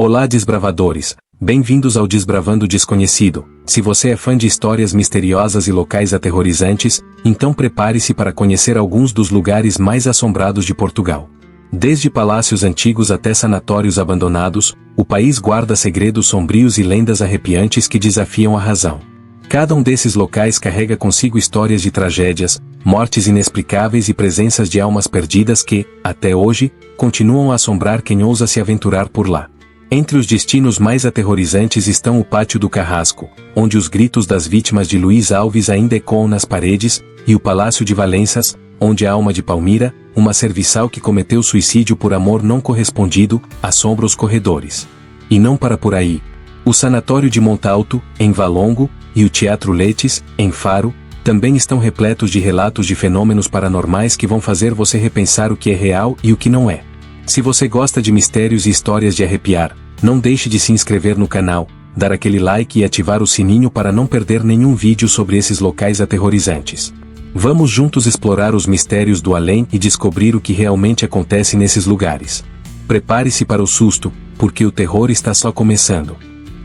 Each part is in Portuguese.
Olá, desbravadores! Bem-vindos ao Desbravando o Desconhecido. Se você é fã de histórias misteriosas e locais aterrorizantes, então prepare-se para conhecer alguns dos lugares mais assombrados de Portugal. Desde palácios antigos até sanatórios abandonados, o país guarda segredos sombrios e lendas arrepiantes que desafiam a razão. Cada um desses locais carrega consigo histórias de tragédias, mortes inexplicáveis e presenças de almas perdidas que, até hoje, continuam a assombrar quem ousa se aventurar por lá. Entre os destinos mais aterrorizantes estão o Pátio do Carrasco, onde os gritos das vítimas de Luís Alves ainda ecoam nas paredes, e o Palácio de Valenças, onde a alma de Palmira, uma serviçal que cometeu suicídio por amor não correspondido, assombra os corredores. E não para por aí. O Sanatório de Montalto, em Valongo, e o Teatro Letes, em Faro, também estão repletos de relatos de fenômenos paranormais que vão fazer você repensar o que é real e o que não é. Se você gosta de mistérios e histórias de arrepiar, não deixe de se inscrever no canal, dar aquele like e ativar o sininho para não perder nenhum vídeo sobre esses locais aterrorizantes. Vamos juntos explorar os mistérios do além e descobrir o que realmente acontece nesses lugares. Prepare-se para o susto, porque o terror está só começando.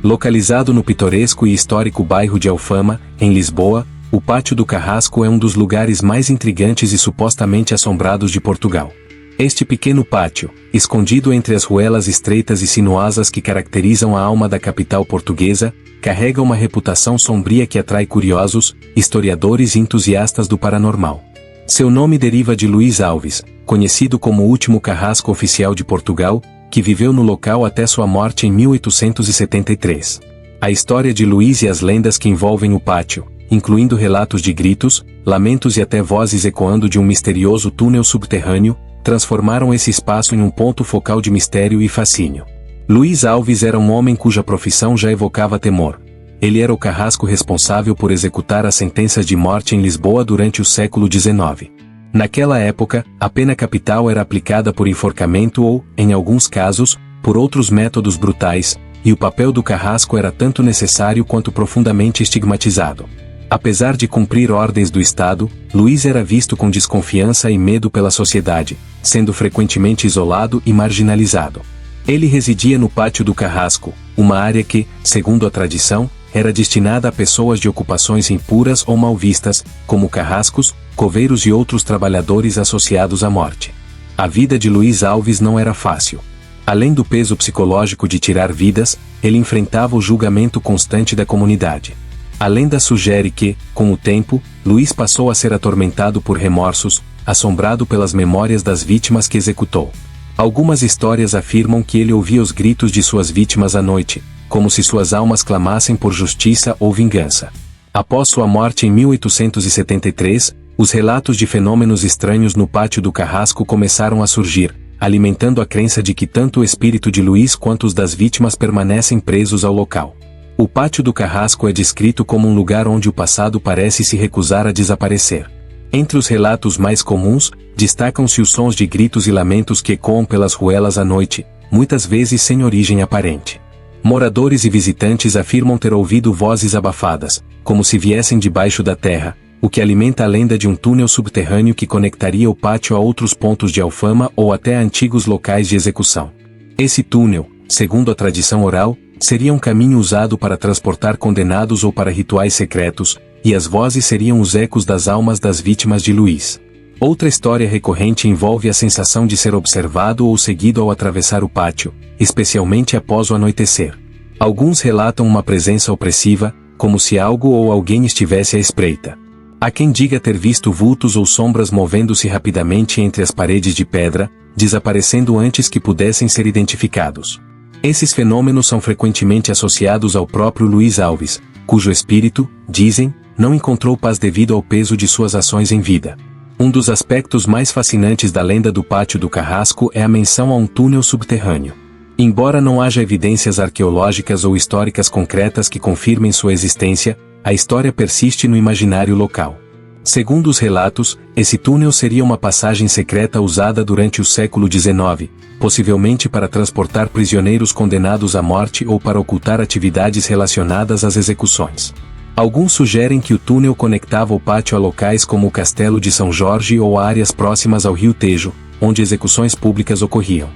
Localizado no pitoresco e histórico bairro de Alfama, em Lisboa, o Pátio do Carrasco é um dos lugares mais intrigantes e supostamente assombrados de Portugal. Este pequeno pátio, escondido entre as ruelas estreitas e sinuosas que caracterizam a alma da capital portuguesa, carrega uma reputação sombria que atrai curiosos, historiadores e entusiastas do paranormal. Seu nome deriva de Luís Alves, conhecido como o último carrasco oficial de Portugal, que viveu no local até sua morte em 1873. A história de Luís e as lendas que envolvem o pátio, incluindo relatos de gritos, lamentos e até vozes ecoando de um misterioso túnel subterrâneo, transformaram esse espaço em um ponto focal de mistério e fascínio. Luís Alves era um homem cuja profissão já evocava temor. Ele era o carrasco responsável por executar as sentenças de morte em Lisboa durante o século XIX. Naquela época, a pena capital era aplicada por enforcamento ou, em alguns casos, por outros métodos brutais, e o papel do carrasco era tanto necessário quanto profundamente estigmatizado. Apesar de cumprir ordens do Estado, Luís era visto com desconfiança e medo pela sociedade, sendo frequentemente isolado e marginalizado. Ele residia no Pátio do Carrasco, uma área que, segundo a tradição, era destinada a pessoas de ocupações impuras ou mal vistas, como carrascos, coveiros e outros trabalhadores associados à morte. A vida de Luís Alves não era fácil. Além do peso psicológico de tirar vidas, ele enfrentava o julgamento constante da comunidade. A lenda sugere que, com o tempo, Luís passou a ser atormentado por remorsos, assombrado pelas memórias das vítimas que executou. Algumas histórias afirmam que ele ouvia os gritos de suas vítimas à noite, como se suas almas clamassem por justiça ou vingança. Após sua morte em 1873, os relatos de fenômenos estranhos no Pátio do Carrasco começaram a surgir, alimentando a crença de que tanto o espírito de Luís quanto os das vítimas permanecem presos ao local. O Pátio do Carrasco é descrito como um lugar onde o passado parece se recusar a desaparecer. Entre os relatos mais comuns, destacam-se os sons de gritos e lamentos que ecoam pelas ruelas à noite, muitas vezes sem origem aparente. Moradores e visitantes afirmam ter ouvido vozes abafadas, como se viessem debaixo da terra, o que alimenta a lenda de um túnel subterrâneo que conectaria o pátio a outros pontos de Alfama ou até a antigos locais de execução. Esse túnel, segundo a tradição oral, seria um caminho usado para transportar condenados ou para rituais secretos, e as vozes seriam os ecos das almas das vítimas de Luís. Outra história recorrente envolve a sensação de ser observado ou seguido ao atravessar o pátio, especialmente após o anoitecer. Alguns relatam uma presença opressiva, como se algo ou alguém estivesse à espreita. Há quem diga ter visto vultos ou sombras movendo-se rapidamente entre as paredes de pedra, desaparecendo antes que pudessem ser identificados. Esses fenômenos são frequentemente associados ao próprio Luís Alves, cujo espírito, dizem, não encontrou paz devido ao peso de suas ações em vida. Um dos aspectos mais fascinantes da lenda do Pátio do Carrasco é a menção a um túnel subterrâneo. Embora não haja evidências arqueológicas ou históricas concretas que confirmem sua existência, a história persiste no imaginário local. Segundo os relatos, esse túnel seria uma passagem secreta usada durante o século XIX, possivelmente para transportar prisioneiros condenados à morte ou para ocultar atividades relacionadas às execuções. Alguns sugerem que o túnel conectava o pátio a locais como o Castelo de São Jorge ou a áreas próximas ao Rio Tejo, onde execuções públicas ocorriam.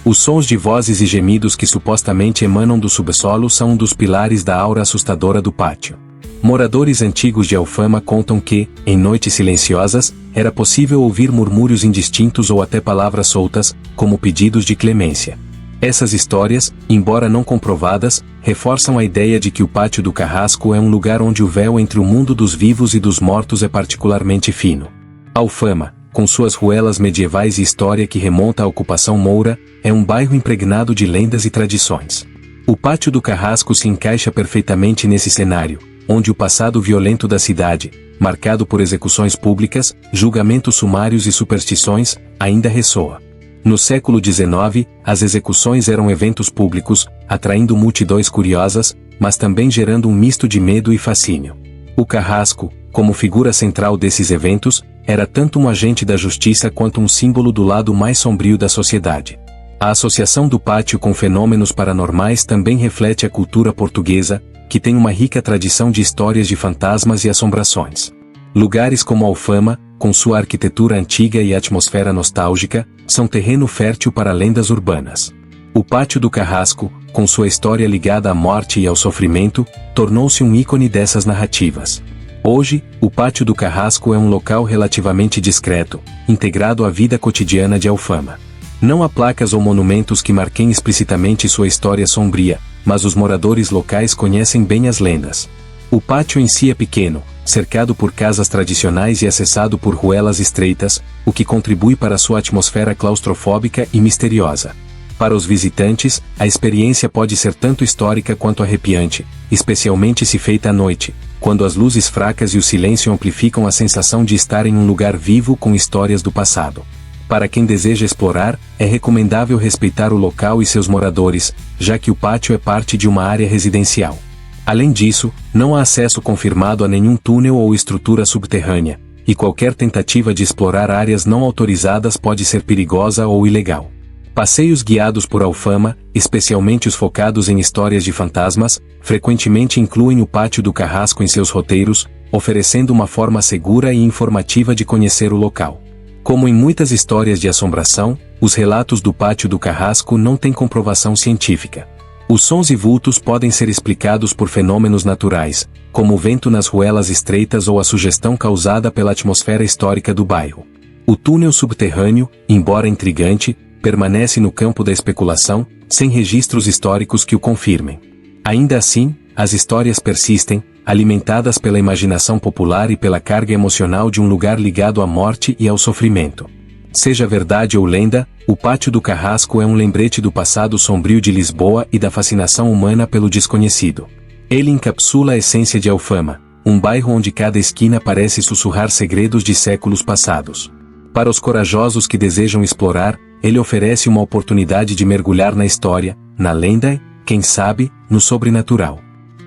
Os sons de vozes e gemidos que supostamente emanam do subsolo são um dos pilares da aura assustadora do pátio. Moradores antigos de Alfama contam que, em noites silenciosas, era possível ouvir murmúrios indistintos ou até palavras soltas, como pedidos de clemência. Essas histórias, embora não comprovadas, reforçam a ideia de que o Pátio do Carrasco é um lugar onde o véu entre o mundo dos vivos e dos mortos é particularmente fino. Alfama, com suas ruelas medievais e história que remonta à ocupação moura, é um bairro impregnado de lendas e tradições. O Pátio do Carrasco se encaixa perfeitamente nesse cenário, onde o passado violento da cidade, marcado por execuções públicas, julgamentos sumários e superstições, ainda ressoa. No século XIX, as execuções eram eventos públicos, atraindo multidões curiosas, mas também gerando um misto de medo e fascínio. O Carrasco, como figura central desses eventos, era tanto um agente da justiça quanto um símbolo do lado mais sombrio da sociedade. A associação do pátio com fenômenos paranormais também reflete a cultura portuguesa, que tem uma rica tradição de histórias de fantasmas e assombrações. Lugares como Alfama, com sua arquitetura antiga e atmosfera nostálgica, são terreno fértil para lendas urbanas. O Pátio do Carrasco, com sua história ligada à morte e ao sofrimento, tornou-se um ícone dessas narrativas. Hoje, o Pátio do Carrasco é um local relativamente discreto, integrado à vida cotidiana de Alfama. Não há placas ou monumentos que marquem explicitamente sua história sombria, mas os moradores locais conhecem bem as lendas. O pátio em si é pequeno, cercado por casas tradicionais e acessado por ruelas estreitas, o que contribui para sua atmosfera claustrofóbica e misteriosa. Para os visitantes, a experiência pode ser tanto histórica quanto arrepiante, especialmente se feita à noite, quando as luzes fracas e o silêncio amplificam a sensação de estar em um lugar vivo com histórias do passado. Para quem deseja explorar, é recomendável respeitar o local e seus moradores, já que o pátio é parte de uma área residencial. Além disso, não há acesso confirmado a nenhum túnel ou estrutura subterrânea, e qualquer tentativa de explorar áreas não autorizadas pode ser perigosa ou ilegal. Passeios guiados por Alfama, especialmente os focados em histórias de fantasmas, frequentemente incluem o Pátio do Carrasco em seus roteiros, oferecendo uma forma segura e informativa de conhecer o local. Como em muitas histórias de assombração, os relatos do Pátio do Carrasco não têm comprovação científica. Os sons e vultos podem ser explicados por fenômenos naturais, como o vento nas ruelas estreitas ou a sugestão causada pela atmosfera histórica do bairro. O túnel subterrâneo, embora intrigante, permanece no campo da especulação, sem registros históricos que o confirmem. Ainda assim, as histórias persistem, alimentadas pela imaginação popular e pela carga emocional de um lugar ligado à morte e ao sofrimento. Seja verdade ou lenda, o Pátio do Carrasco é um lembrete do passado sombrio de Lisboa e da fascinação humana pelo desconhecido. Ele encapsula a essência de Alfama, um bairro onde cada esquina parece sussurrar segredos de séculos passados. Para os corajosos que desejam explorar, ele oferece uma oportunidade de mergulhar na história, na lenda e, quem sabe, no sobrenatural.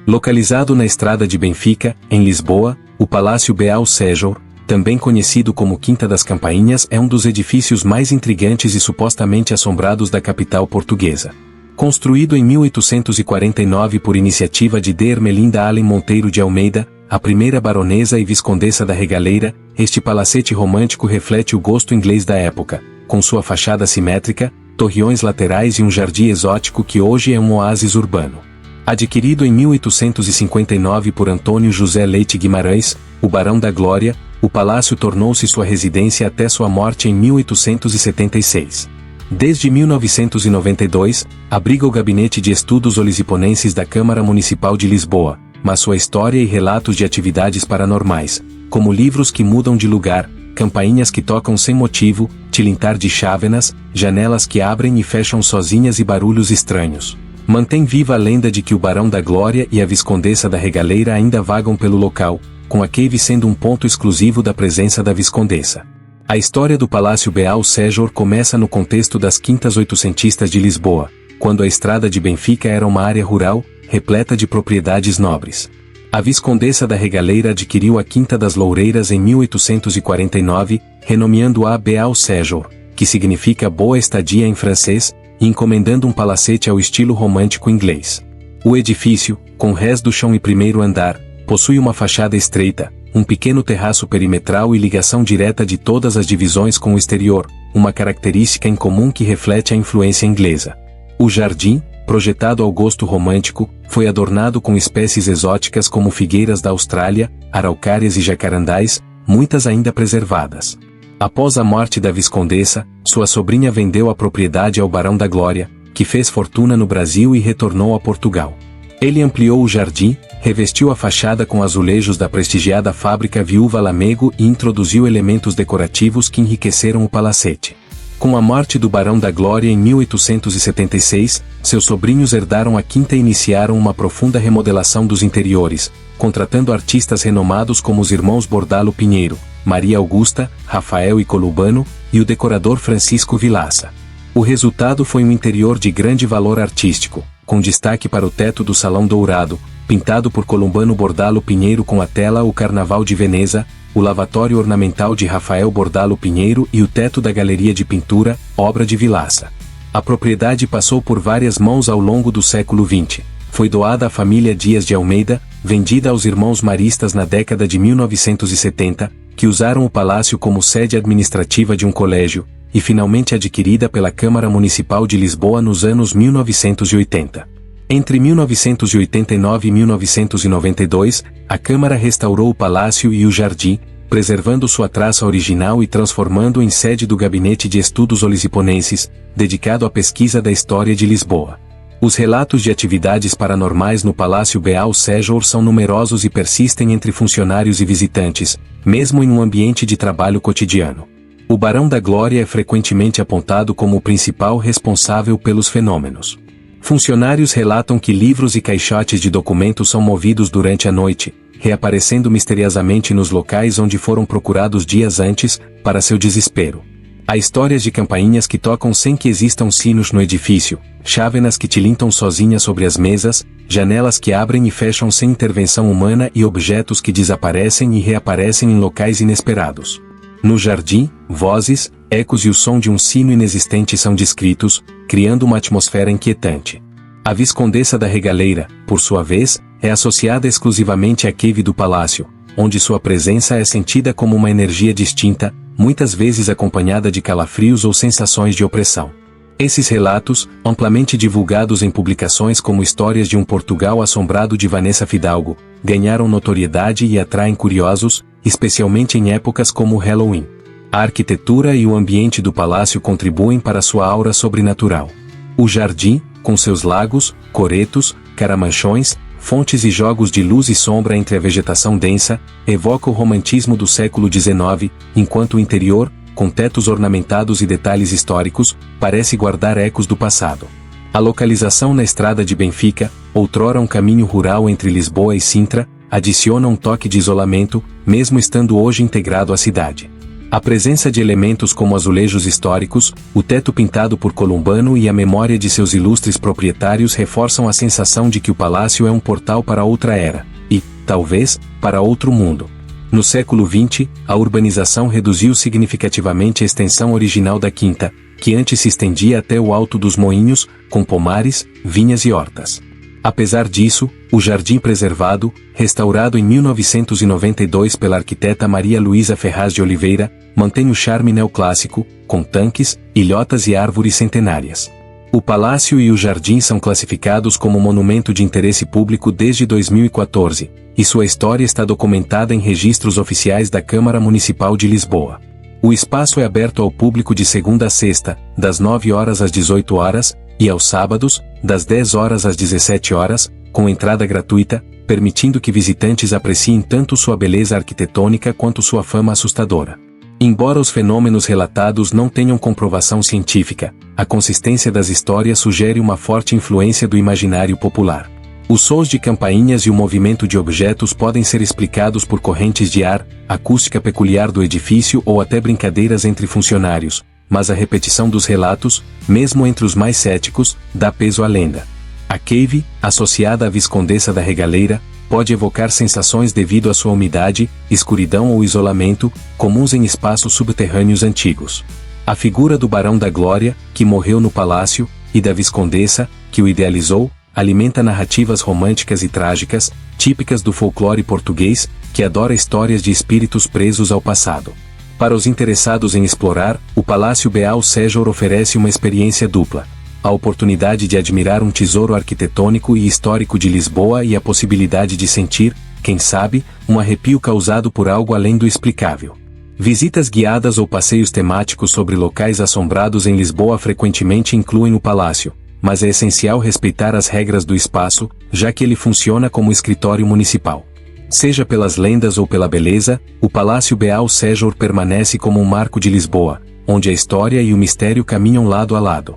Localizado na estrada de Benfica, em Lisboa, o Palácio Beal Séjour, também conhecido como Quinta das Campainhas, é um dos edifícios mais intrigantes e supostamente assombrados da capital portuguesa. Construído em 1849 por iniciativa de D. Ermelinda Allen Monteiro de Almeida, a primeira baronesa e viscondessa da Regaleira, este palacete romântico reflete o gosto inglês da época, com sua fachada simétrica, torreões laterais e um jardim exótico que hoje é um oásis urbano. Adquirido em 1859 por Antônio José Leite Guimarães, o Barão da Glória, o palácio tornou-se sua residência até sua morte em 1876. Desde 1992, abriga o Gabinete de Estudos Olisiponenses da Câmara Municipal de Lisboa, mas sua história e relatos de atividades paranormais, como livros que mudam de lugar, campainhas que tocam sem motivo, tilintar de chávenas, janelas que abrem e fecham sozinhas e barulhos estranhos. Mantém viva a lenda de que o Barão da Glória e a Viscondessa da Regaleira ainda vagam pelo local, com a cave sendo um ponto exclusivo da presença da Viscondessa. A história do Palácio Beal Séjour começa no contexto das quintas oitocentistas de Lisboa, quando a estrada de Benfica era uma área rural, repleta de propriedades nobres. A Viscondessa da Regaleira adquiriu a Quinta das Loureiras em 1849, renomeando-a Beal Séjour, que significa boa estadia em francês, e encomendando um palacete ao estilo romântico inglês. O edifício, com rés do chão e primeiro andar, possui uma fachada estreita, um pequeno terraço perimetral e ligação direta de todas as divisões com o exterior, uma característica em comum que reflete a influência inglesa. O jardim, projetado ao gosto romântico, foi adornado com espécies exóticas como figueiras da Austrália, araucárias e jacarandás, muitas ainda preservadas. Após a morte da viscondessa, sua sobrinha vendeu a propriedade ao Barão da Glória, que fez fortuna no Brasil e retornou a Portugal. Ele ampliou o jardim, revestiu a fachada com azulejos da prestigiada fábrica Viúva Lamego e introduziu elementos decorativos que enriqueceram o palacete. Com a morte do Barão da Glória em 1876, seus sobrinhos herdaram a quinta e iniciaram uma profunda remodelação dos interiores, contratando artistas renomados como os irmãos Bordalo Pinheiro, Maria Augusta, Rafael e Colubano, e o decorador Francisco Vilaça. O resultado foi um interior de grande valor artístico, com destaque para o teto do Salão Dourado, pintado por Colubano Bordalo Pinheiro com a tela O Carnaval de Veneza, o lavatório ornamental de Rafael Bordalo Pinheiro e o teto da Galeria de Pintura, obra de Vilaça. A propriedade passou por várias mãos ao longo do século XX. Foi doada à família Dias de Almeida, vendida aos irmãos maristas na década de 1970, que usaram o palácio como sede administrativa de um colégio, e finalmente adquirida pela Câmara Municipal de Lisboa nos anos 1980. Entre 1989 e 1992, a Câmara restaurou o palácio e o jardim, preservando sua traça original e transformando-o em sede do Gabinete de Estudos Olisiponenses, dedicado à pesquisa da história de Lisboa. Os relatos de atividades paranormais no Palácio Beal Sejor são numerosos e persistem entre funcionários e visitantes, mesmo em um ambiente de trabalho cotidiano. O Barão da Glória é frequentemente apontado como o principal responsável pelos fenômenos. Funcionários relatam que livros e caixotes de documentos são movidos durante a noite, reaparecendo misteriosamente nos locais onde foram procurados dias antes, para seu desespero. Há histórias de campainhas que tocam sem que existam sinos no edifício, chávenas que tilintam sozinhas sobre as mesas, janelas que abrem e fecham sem intervenção humana e objetos que desaparecem e reaparecem em locais inesperados. No jardim, vozes, ecos e o som de um sino inexistente são descritos, criando uma atmosfera inquietante. A viscondessa da Regaleira, por sua vez, é associada exclusivamente à cave do palácio, onde sua presença é sentida como uma energia distinta, muitas vezes acompanhada de calafrios ou sensações de opressão. Esses relatos, amplamente divulgados em publicações como Histórias de um Portugal Assombrado de Vanessa Fidalgo, ganharam notoriedade e atraem curiosos, especialmente em épocas como o Halloween. A arquitetura e o ambiente do palácio contribuem para sua aura sobrenatural. O jardim, com seus lagos, coretos, caramanchões, fontes e jogos de luz e sombra entre a vegetação densa, evoca o romantismo do século XIX, enquanto o interior, com tetos ornamentados e detalhes históricos, parece guardar ecos do passado. A localização na estrada de Benfica, outrora um caminho rural entre Lisboa e Sintra, adiciona um toque de isolamento, mesmo estando hoje integrado à cidade. A presença de elementos como azulejos históricos, o teto pintado por Colubano e a memória de seus ilustres proprietários reforçam a sensação de que o palácio é um portal para outra era, e, talvez, para outro mundo. No século XX, a urbanização reduziu significativamente a extensão original da quinta, que antes se estendia até o Alto dos Moinhos, com pomares, vinhas e hortas. Apesar disso, o jardim preservado, restaurado em 1992 pela arquiteta Maria Luísa Ferraz de Oliveira, mantém o charme neoclássico, com tanques, ilhotas e árvores centenárias. O palácio e o jardim são classificados como monumento de interesse público desde 2014, e sua história está documentada em registros oficiais da Câmara Municipal de Lisboa. O espaço é aberto ao público de segunda a sexta, das 9 horas às 18 horas, e aos sábados, das 10 horas às 17 horas, com entrada gratuita, permitindo que visitantes apreciem tanto sua beleza arquitetônica quanto sua fama assustadora. Embora os fenômenos relatados não tenham comprovação científica, a consistência das histórias sugere uma forte influência do imaginário popular. Os sons de campainhas e o movimento de objetos podem ser explicados por correntes de ar, acústica peculiar do edifício ou até brincadeiras entre funcionários, mas a repetição dos relatos, mesmo entre os mais céticos, dá peso à lenda. A cave, associada à viscondessa da Regaleira, pode evocar sensações devido à sua umidade, escuridão ou isolamento, comuns em espaços subterrâneos antigos. A figura do Barão da Glória, que morreu no palácio, e da viscondessa, que o idealizou, alimenta narrativas românticas e trágicas, típicas do folclore português, que adora histórias de espíritos presos ao passado. Para os interessados em explorar, o Palácio Beal Sejor oferece uma experiência dupla. A oportunidade de admirar um tesouro arquitetônico e histórico de Lisboa e a possibilidade de sentir, quem sabe, um arrepio causado por algo além do explicável. Visitas guiadas ou passeios temáticos sobre locais assombrados em Lisboa frequentemente incluem o palácio, mas é essencial respeitar as regras do espaço, já que ele funciona como escritório municipal. Seja pelas lendas ou pela beleza, o Palácio Beal Sejor permanece como um marco de Lisboa, onde a história e o mistério caminham lado a lado.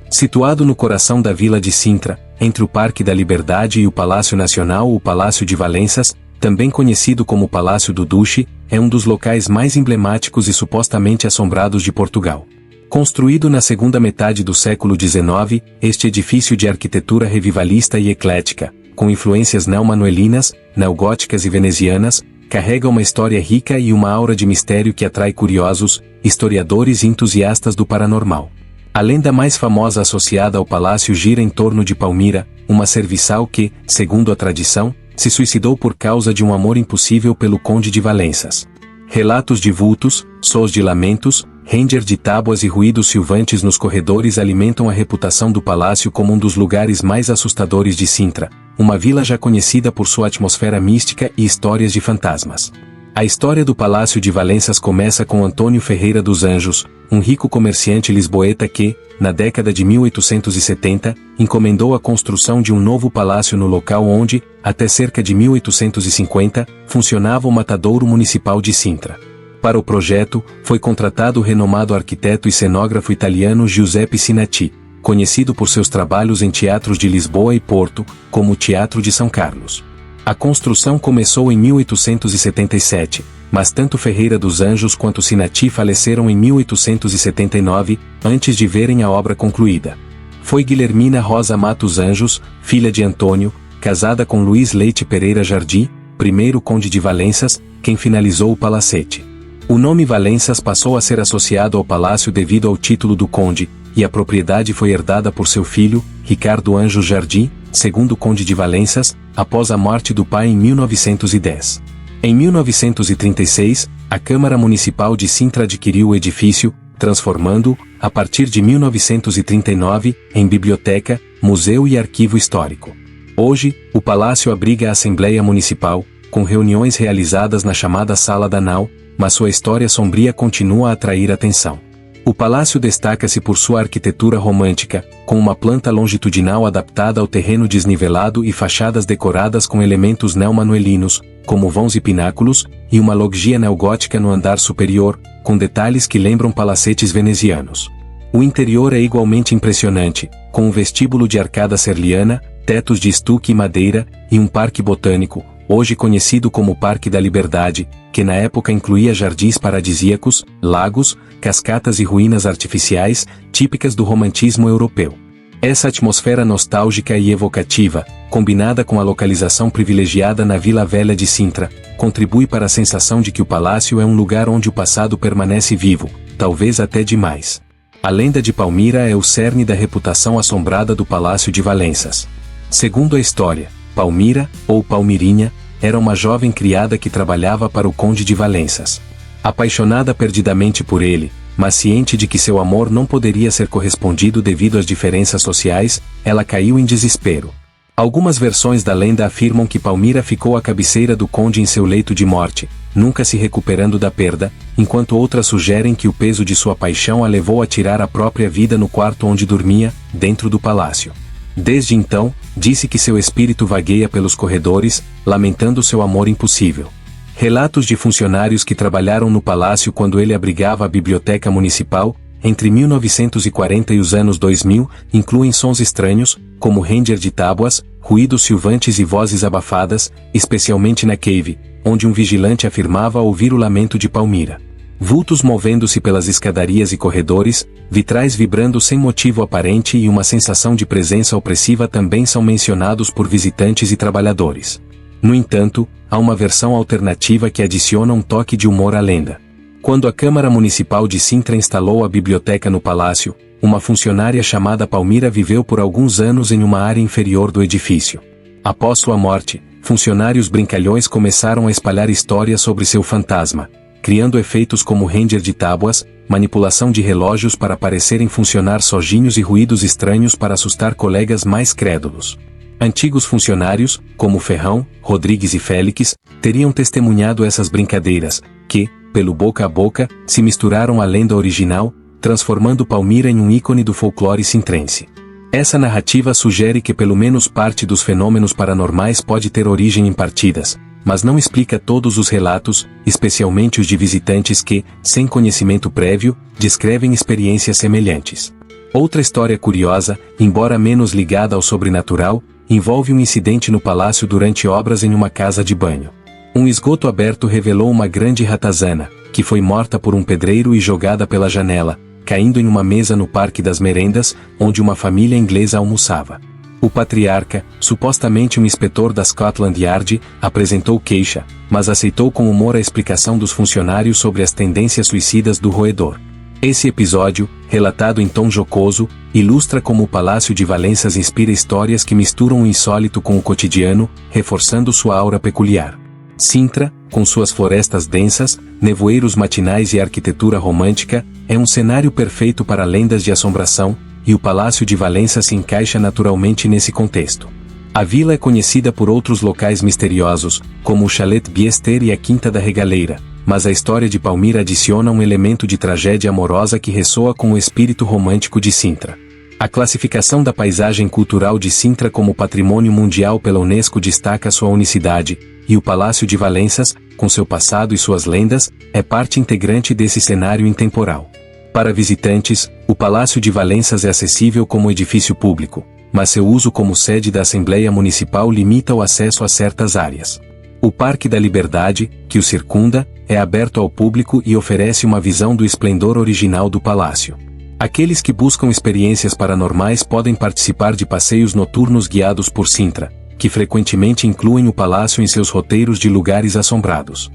Situado no coração da vila de Sintra, entre o Parque da Liberdade e o Palácio Nacional, o Palácio de Valenças, também conhecido como Palácio do Duque, é um dos locais mais emblemáticos e supostamente assombrados de Portugal. Construído na segunda metade do século XIX, este edifício de arquitetura revivalista e eclética, com influências neomanuelinas, neogóticas e venezianas, carrega uma história rica e uma aura de mistério que atrai curiosos, historiadores e entusiastas do paranormal. A lenda mais famosa associada ao palácio gira em torno de Palmira, uma serviçal que, segundo a tradição, se suicidou por causa de um amor impossível pelo Conde de Valenças. Relatos de vultos, sons de lamentos, ranger de tábuas e ruídos silvantes nos corredores alimentam a reputação do palácio como um dos lugares mais assustadores de Sintra, uma vila já conhecida por sua atmosfera mística e histórias de fantasmas. A história do Palácio de Valenças começa com Antônio Ferreira dos Anjos, um rico comerciante lisboeta que, na década de 1870, encomendou a construção de um novo palácio no local onde, até cerca de 1850, funcionava o matadouro municipal de Sintra. Para o projeto, foi contratado o renomado arquiteto e cenógrafo italiano Giuseppe Sinatti, conhecido por seus trabalhos em teatros de Lisboa e Porto, como o Teatro de São Carlos. A construção começou em 1877, mas tanto Ferreira dos Anjos quanto Sinatti faleceram em 1879, antes de verem a obra concluída. Foi Guilhermina Rosa Matos Anjos, filha de Antônio, casada com Luiz Leite Pereira Jardim, primeiro conde de Valenças, quem finalizou o palacete. O nome Valenças passou a ser associado ao palácio devido ao título do conde, e a propriedade foi herdada por seu filho, Ricardo Anjos Jardim, segundo conde de Valenças, após a morte do pai em 1910. Em 1936, a Câmara Municipal de Sintra adquiriu o edifício, transformando-o, a partir de 1939, em biblioteca, museu e arquivo histórico. Hoje, o palácio abriga a Assembleia Municipal, com reuniões realizadas na chamada Sala da Nau, mas sua história sombria continua a atrair atenção. O palácio destaca-se por sua arquitetura romântica, com uma planta longitudinal adaptada ao terreno desnivelado e fachadas decoradas com elementos neomanuelinos, como vãos e pináculos, e uma loggia neogótica no andar superior, com detalhes que lembram palacetes venezianos. O interior é igualmente impressionante, com um vestíbulo de arcada serliana, tetos de estuque e madeira, e um parque botânico, hoje conhecido como Parque da Liberdade, que na época incluía jardins paradisíacos, lagos, cascatas e ruínas artificiais, típicas do romantismo europeu. Essa atmosfera nostálgica e evocativa, combinada com a localização privilegiada na Vila Velha de Sintra, contribui para a sensação de que o palácio é um lugar onde o passado permanece vivo, talvez até demais. A lenda de Palmira é o cerne da reputação assombrada do Palácio de Valenças. Segundo a história, Palmira, ou Palmirinha, era uma jovem criada que trabalhava para o Conde de Valenças. Apaixonada perdidamente por ele, mas ciente de que seu amor não poderia ser correspondido devido às diferenças sociais, ela caiu em desespero. Algumas versões da lenda afirmam que Palmira ficou à cabeceira do conde em seu leito de morte, nunca se recuperando da perda, enquanto outras sugerem que o peso de sua paixão a levou a tirar a própria vida no quarto onde dormia, dentro do palácio. Desde então, disse que seu espírito vagueia pelos corredores, lamentando seu amor impossível. Relatos de funcionários que trabalharam no palácio quando ele abrigava a biblioteca municipal, entre 1940 e os anos 2000, incluem sons estranhos, como ranger de tábuas, ruídos silvantes e vozes abafadas, especialmente na cave, onde um vigilante afirmava ouvir o lamento de Palmira. Vultos movendo-se pelas escadarias e corredores, vitrais vibrando sem motivo aparente e uma sensação de presença opressiva também são mencionados por visitantes e trabalhadores. No entanto, há uma versão alternativa que adiciona um toque de humor à lenda. Quando a Câmara Municipal de Sintra instalou a biblioteca no palácio, uma funcionária chamada Palmira viveu por alguns anos em uma área inferior do edifício. Após sua morte, funcionários brincalhões começaram a espalhar histórias sobre seu fantasma. criando efeitos como render de tábuas, manipulação de relógios para parecerem funcionar sozinhos e ruídos estranhos para assustar colegas mais crédulos. Antigos funcionários, como Ferrão, Rodrigues e Félix, teriam testemunhado essas brincadeiras, que, pelo boca a boca, se misturaram à lenda original, transformando Palmira em um ícone do folclore sintrense. Essa narrativa sugere que pelo menos parte dos fenômenos paranormais pode ter origem em partidas, mas não explica todos os relatos, especialmente os de visitantes que, sem conhecimento prévio, descrevem experiências semelhantes. Outra história curiosa, embora menos ligada ao sobrenatural, envolve um incidente no palácio durante obras em uma casa de banho. Um esgoto aberto revelou uma grande ratazana, que foi morta por um pedreiro e jogada pela janela, caindo em uma mesa no Parque das Merendas, onde uma família inglesa almoçava. O patriarca, supostamente um inspetor da Scotland Yard, apresentou queixa, mas aceitou com humor a explicação dos funcionários sobre as tendências suicidas do roedor. Esse episódio, relatado em tom jocoso, ilustra como o Palácio de Valenças inspira histórias que misturam o insólito com o cotidiano, reforçando sua aura peculiar. Sintra, com suas florestas densas, nevoeiros matinais e arquitetura romântica, é um cenário perfeito para lendas de assombração, e o Palácio de Valença se encaixa naturalmente nesse contexto. A vila é conhecida por outros locais misteriosos, como o Chalet Biester e a Quinta da Regaleira, mas a história de Palmira adiciona um elemento de tragédia amorosa que ressoa com o espírito romântico de Sintra. A classificação da paisagem cultural de Sintra como patrimônio mundial pela Unesco destaca sua unicidade, e o Palácio de Valenças, com seu passado e suas lendas, é parte integrante desse cenário intemporal. Para visitantes, o Palácio de Valenças é acessível como edifício público, mas seu uso como sede da Assembleia Municipal limita o acesso a certas áreas. O Parque da Liberdade, que o circunda, é aberto ao público e oferece uma visão do esplendor original do palácio. Aqueles que buscam experiências paranormais podem participar de passeios noturnos guiados por Sintra, que frequentemente incluem o palácio em seus roteiros de lugares assombrados.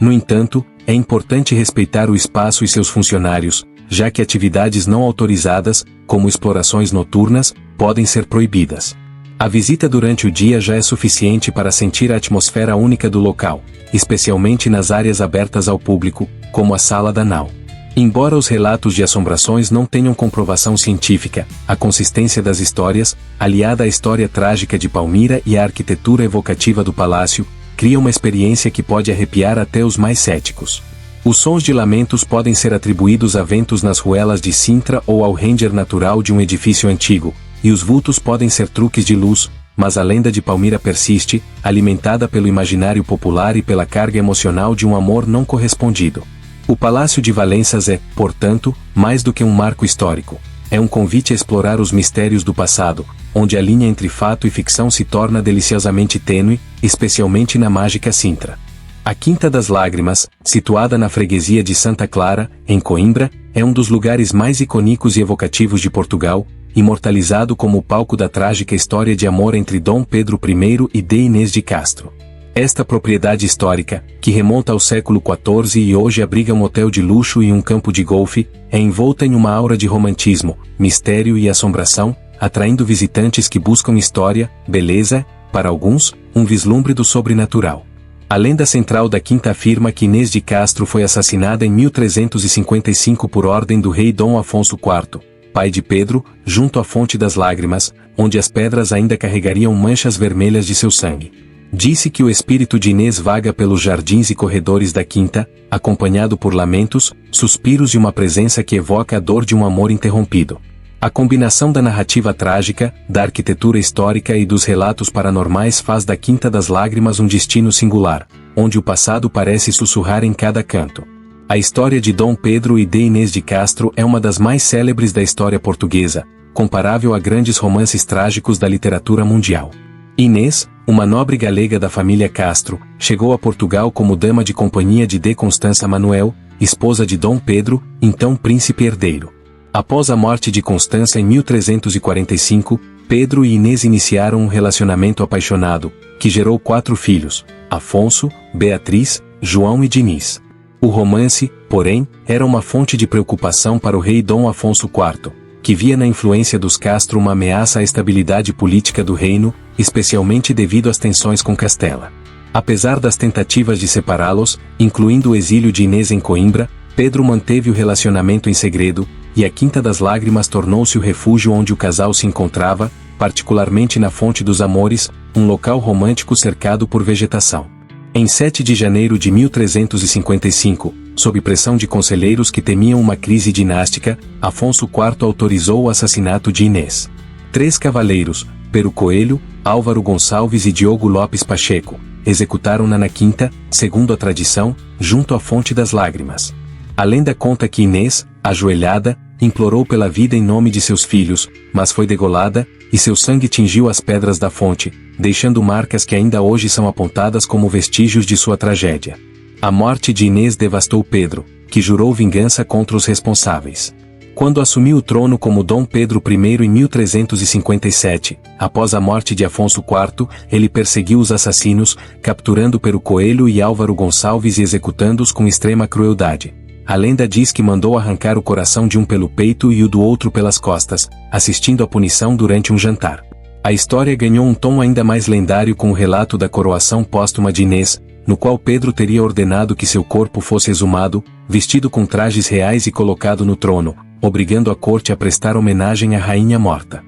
No entanto, é importante respeitar o espaço e seus funcionários, já que atividades não autorizadas, como explorações noturnas, podem ser proibidas. A visita durante o dia já é suficiente para sentir a atmosfera única do local, especialmente nas áreas abertas ao público, como a Sala da Nau. Embora os relatos de assombrações não tenham comprovação científica, a consistência das histórias, aliada à história trágica de Palmira e à arquitetura evocativa do palácio, cria uma experiência que pode arrepiar até os mais céticos. Os sons de lamentos podem ser atribuídos a ventos nas ruelas de Sintra ou ao render natural de um edifício antigo, e os vultos podem ser truques de luz, mas a lenda de Palmira persiste, alimentada pelo imaginário popular e pela carga emocional de um amor não correspondido. O Palácio de Valenças é, portanto, mais do que um marco histórico. É um convite a explorar os mistérios do passado, onde a linha entre fato e ficção se torna deliciosamente tênue, especialmente na mágica Sintra. A Quinta das Lágrimas, situada na freguesia de Santa Clara, em Coimbra, é um dos lugares mais icônicos e evocativos de Portugal, imortalizado como o palco da trágica história de amor entre Dom Pedro I e de Inês de Castro. Esta propriedade histórica, que remonta ao século XIV e hoje abriga um hotel de luxo e um campo de golfe, é envolta em uma aura de romantismo, mistério e assombração, atraindo visitantes que buscam história, beleza, para alguns, um vislumbre do sobrenatural. A lenda central da Quinta afirma que Inês de Castro foi assassinada em 1355 por ordem do rei Dom Afonso IV, pai de Pedro, junto à Fonte das Lágrimas, onde as pedras ainda carregariam manchas vermelhas de seu sangue. Disse que o espírito de Inês vaga pelos jardins e corredores da Quinta, acompanhado por lamentos, suspiros e uma presença que evoca a dor de um amor interrompido. A combinação da narrativa trágica, da arquitetura histórica e dos relatos paranormais faz da Quinta das Lágrimas um destino singular, onde o passado parece sussurrar em cada canto. A história de Dom Pedro e de Inês de Castro é uma das mais célebres da história portuguesa, comparável a grandes romances trágicos da literatura mundial. Inês, uma nobre galega da família Castro, chegou a Portugal como dama de companhia de D. Constança Manuel, esposa de Dom Pedro, então príncipe herdeiro. Após a morte de Constança em 1345, Pedro e Inês iniciaram um relacionamento apaixonado, que gerou 4 filhos, Afonso, Beatriz, João e Diniz. O romance, porém, era uma fonte de preocupação para o rei Dom Afonso IV, que via na influência dos Castro uma ameaça à estabilidade política do reino, especialmente devido às tensões com Castela. Apesar das tentativas de separá-los, incluindo o exílio de Inês em Coimbra, Pedro manteve o relacionamento em segredo, e a Quinta das Lágrimas tornou-se o refúgio onde o casal se encontrava, particularmente na Fonte dos Amores, um local romântico cercado por vegetação. Em 7 de janeiro de 1355, sob pressão de conselheiros que temiam uma crise dinástica, Afonso IV autorizou o assassinato de Inês. 3 cavaleiros, Pero Coelho, Álvaro Gonçalves e Diogo Lopes Pacheco, executaram-na na Quinta, segundo a tradição, junto à Fonte das Lágrimas. A lenda conta que Inês, ajoelhada, implorou pela vida em nome de seus filhos, mas foi degolada, e seu sangue tingiu as pedras da fonte, deixando marcas que ainda hoje são apontadas como vestígios de sua tragédia. A morte de Inês devastou Pedro, que jurou vingança contra os responsáveis. Quando assumiu o trono como Dom Pedro I em 1357, após a morte de Afonso IV, ele perseguiu os assassinos, capturando Pero Coelho e Álvaro Gonçalves e executando-os com extrema crueldade. A lenda diz que mandou arrancar o coração de um pelo peito e o do outro pelas costas, assistindo à punição durante um jantar. A história ganhou um tom ainda mais lendário com o relato da coroação póstuma de Inês, no qual Pedro teria ordenado que seu corpo fosse exumado, vestido com trajes reais e colocado no trono, obrigando a corte a prestar homenagem à rainha morta.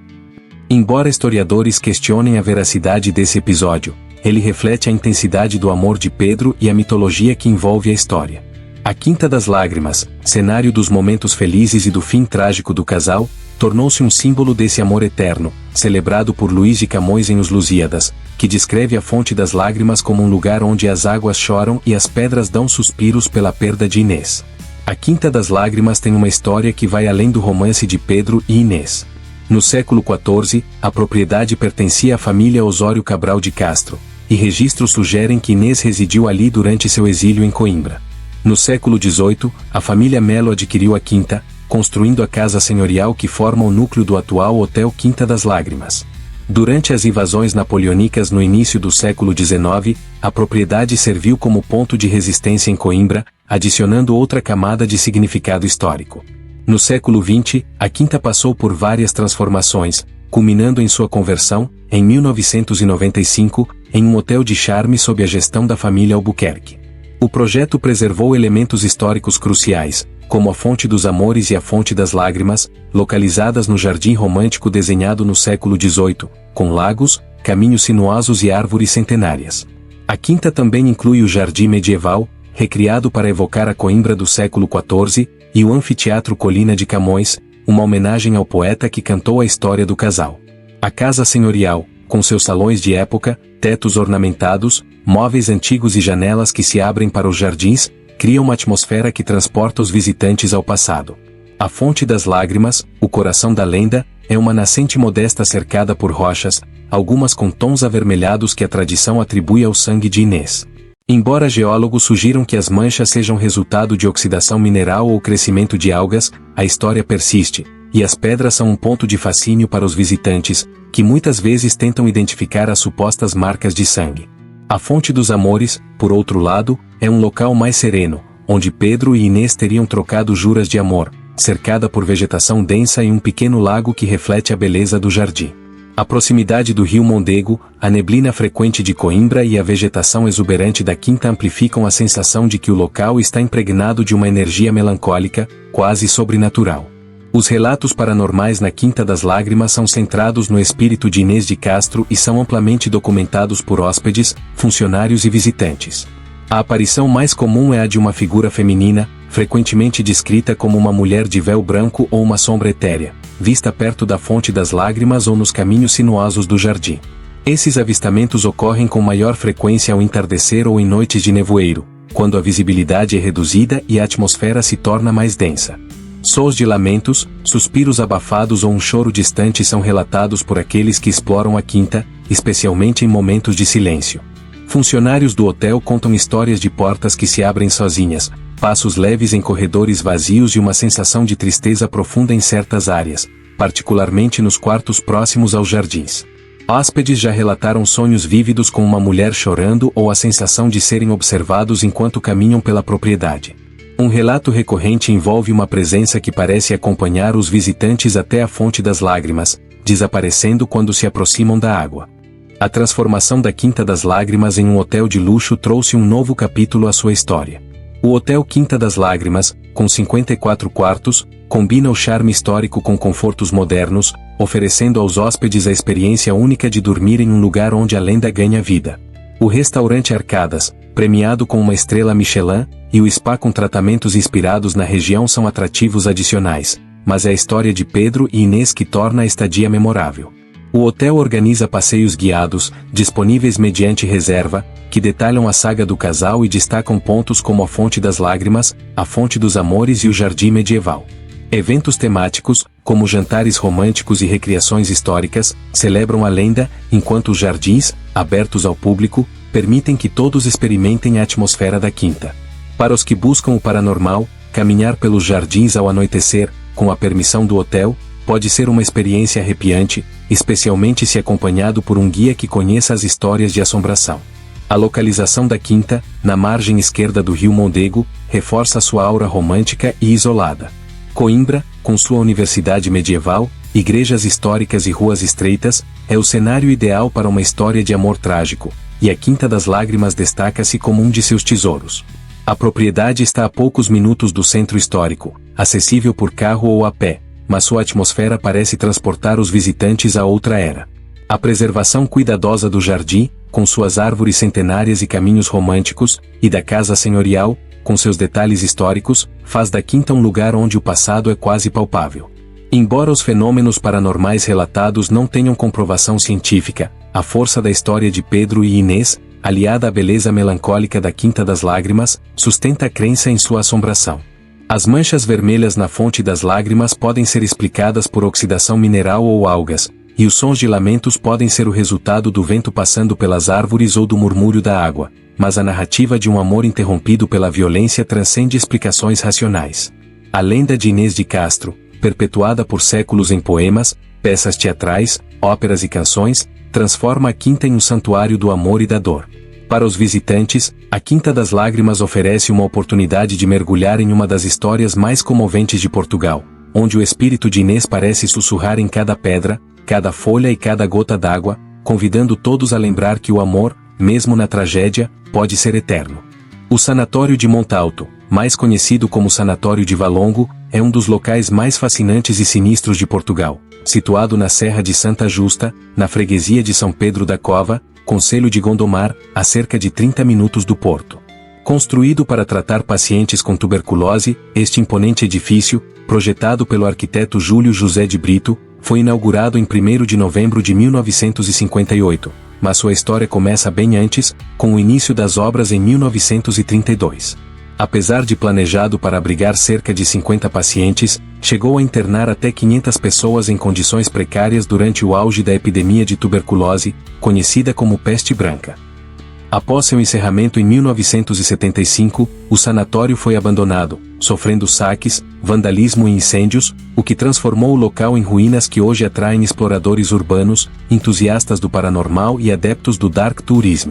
Embora historiadores questionem a veracidade desse episódio, ele reflete a intensidade do amor de Pedro e a mitologia que envolve a história. A Quinta das Lágrimas, cenário dos momentos felizes e do fim trágico do casal, tornou-se um símbolo desse amor eterno, celebrado por Luís de Camões em Os Lusíadas, que descreve a Fonte das Lágrimas como um lugar onde as águas choram e as pedras dão suspiros pela perda de Inês. A Quinta das Lágrimas tem uma história que vai além do romance de Pedro e Inês. No século XIV, a propriedade pertencia à família Osório Cabral de Castro, e registros sugerem que Inês residiu ali durante seu exílio em Coimbra. No século XVIII, a família Melo adquiriu a quinta, construindo a casa senhorial que forma o núcleo do atual Hotel Quinta das Lágrimas. Durante as invasões napoleônicas no início do século XIX, a propriedade serviu como ponto de resistência em Coimbra, adicionando outra camada de significado histórico. No século XX, a quinta passou por várias transformações, culminando em sua conversão, em 1995, em um hotel de charme sob a gestão da família Albuquerque. O projeto preservou elementos históricos cruciais, como a Fonte dos Amores e a Fonte das Lágrimas, localizadas no jardim romântico desenhado no século XVIII, com lagos, caminhos sinuosos e árvores centenárias. A quinta também inclui o jardim medieval, recriado para evocar a Coimbra do século XIV, e o anfiteatro Colina de Camões, uma homenagem ao poeta que cantou a história do casal. A casa senhorial, com seus salões de época, tetos ornamentados, móveis antigos e janelas que se abrem para os jardins, cria uma atmosfera que transporta os visitantes ao passado. A Fonte das Lágrimas, o coração da lenda, é uma nascente modesta cercada por rochas, algumas com tons avermelhados que a tradição atribui ao sangue de Inês. Embora geólogos sugiram que as manchas sejam resultado de oxidação mineral ou crescimento de algas, a história persiste, e as pedras são um ponto de fascínio para os visitantes, que muitas vezes tentam identificar as supostas marcas de sangue. A Fonte dos Amores, por outro lado, é um local mais sereno, onde Pedro e Inês teriam trocado juras de amor, cercada por vegetação densa e um pequeno lago que reflete a beleza do jardim. A proximidade do rio Mondego, a neblina frequente de Coimbra e a vegetação exuberante da quinta amplificam a sensação de que o local está impregnado de uma energia melancólica, quase sobrenatural. Os relatos paranormais na Quinta das Lágrimas são centrados no espírito de Inês de Castro e são amplamente documentados por hóspedes, funcionários e visitantes. A aparição mais comum é a de uma figura feminina, frequentemente descrita como uma mulher de véu branco ou uma sombra etérea, vista perto da Fonte das Lágrimas ou nos caminhos sinuosos do jardim. Esses avistamentos ocorrem com maior frequência ao entardecer ou em noites de nevoeiro, quando a visibilidade é reduzida e a atmosfera se torna mais densa. Sons de lamentos, suspiros abafados ou um choro distante são relatados por aqueles que exploram a quinta, especialmente em momentos de silêncio. Funcionários do hotel contam histórias de portas que se abrem sozinhas, passos leves em corredores vazios e uma sensação de tristeza profunda em certas áreas, particularmente nos quartos próximos aos jardins. Hóspedes já relataram sonhos vívidos com uma mulher chorando ou a sensação de serem observados enquanto caminham pela propriedade. Um relato recorrente envolve uma presença que parece acompanhar os visitantes até a Fonte das Lágrimas, desaparecendo quando se aproximam da água. A transformação da Quinta das Lágrimas em um hotel de luxo trouxe um novo capítulo à sua história. O Hotel Quinta das Lágrimas, com 54 quartos, combina o charme histórico com confortos modernos, oferecendo aos hóspedes a experiência única de dormir em um lugar onde a lenda ganha vida. O restaurante Arcadas, premiado com uma estrela Michelin, e o spa com tratamentos inspirados na região são atrativos adicionais, mas é a história de Pedro e Inês que torna a estadia memorável. O hotel organiza passeios guiados, disponíveis mediante reserva, que detalham a saga do casal e destacam pontos como a Fonte das Lágrimas, a Fonte dos Amores e o Jardim Medieval. Eventos temáticos, como jantares românticos e recriações históricas, celebram a lenda, enquanto os jardins, abertos ao público, permitem que todos experimentem a atmosfera da quinta. Para os que buscam o paranormal, caminhar pelos jardins ao anoitecer, com a permissão do hotel, pode ser uma experiência arrepiante, especialmente se acompanhado por um guia que conheça as histórias de assombração. A localização da quinta, na margem esquerda do rio Mondego, reforça sua aura romântica e isolada. Coimbra, com sua universidade medieval, igrejas históricas e ruas estreitas, é o cenário ideal para uma história de amor trágico, e a Quinta das Lágrimas destaca-se como um de seus tesouros. A propriedade está a poucos minutos do centro histórico, acessível por carro ou a pé, mas sua atmosfera parece transportar os visitantes a outra era. A preservação cuidadosa do jardim, com suas árvores centenárias e caminhos românticos, e da casa senhorial, com seus detalhes históricos, faz da quinta um lugar onde o passado é quase palpável. Embora os fenômenos paranormais relatados não tenham comprovação científica, a força da história de Pedro e Inês, aliada à beleza melancólica da Quinta das Lágrimas, sustenta a crença em sua assombração. As manchas vermelhas na Fonte das Lágrimas podem ser explicadas por oxidação mineral ou algas, e os sons de lamentos podem ser o resultado do vento passando pelas árvores ou do murmúrio da água, mas a narrativa de um amor interrompido pela violência transcende explicações racionais. A lenda de Inês de Castro, perpetuada por séculos em poemas, peças teatrais, óperas e canções, transforma a quinta em um santuário do amor e da dor. Para os visitantes, a Quinta das Lágrimas oferece uma oportunidade de mergulhar em uma das histórias mais comoventes de Portugal, onde o espírito de Inês parece sussurrar em cada pedra, cada folha e cada gota d'água, convidando todos a lembrar que o amor, mesmo na tragédia, pode ser eterno. O Sanatório de Montalto, mais conhecido como Sanatório de Valongo, é um dos locais mais fascinantes e sinistros de Portugal, situado na Serra de Santa Justa, na freguesia de São Pedro da Cova, Concelho de Gondomar, a cerca de 30 minutos do porto. Construído para tratar pacientes com tuberculose, este imponente edifício, projetado pelo arquiteto Júlio José de Brito, foi inaugurado em 1º de novembro de 1958, mas sua história começa bem antes, com o início das obras em 1932. Apesar de planejado para abrigar cerca de 50 pacientes, chegou a internar até 500 pessoas em condições precárias durante o auge da epidemia de tuberculose, conhecida como peste branca. Após seu encerramento em 1975, o sanatório foi abandonado, sofrendo saques, vandalismo e incêndios, o que transformou o local em ruínas que hoje atraem exploradores urbanos, entusiastas do paranormal e adeptos do dark tourism.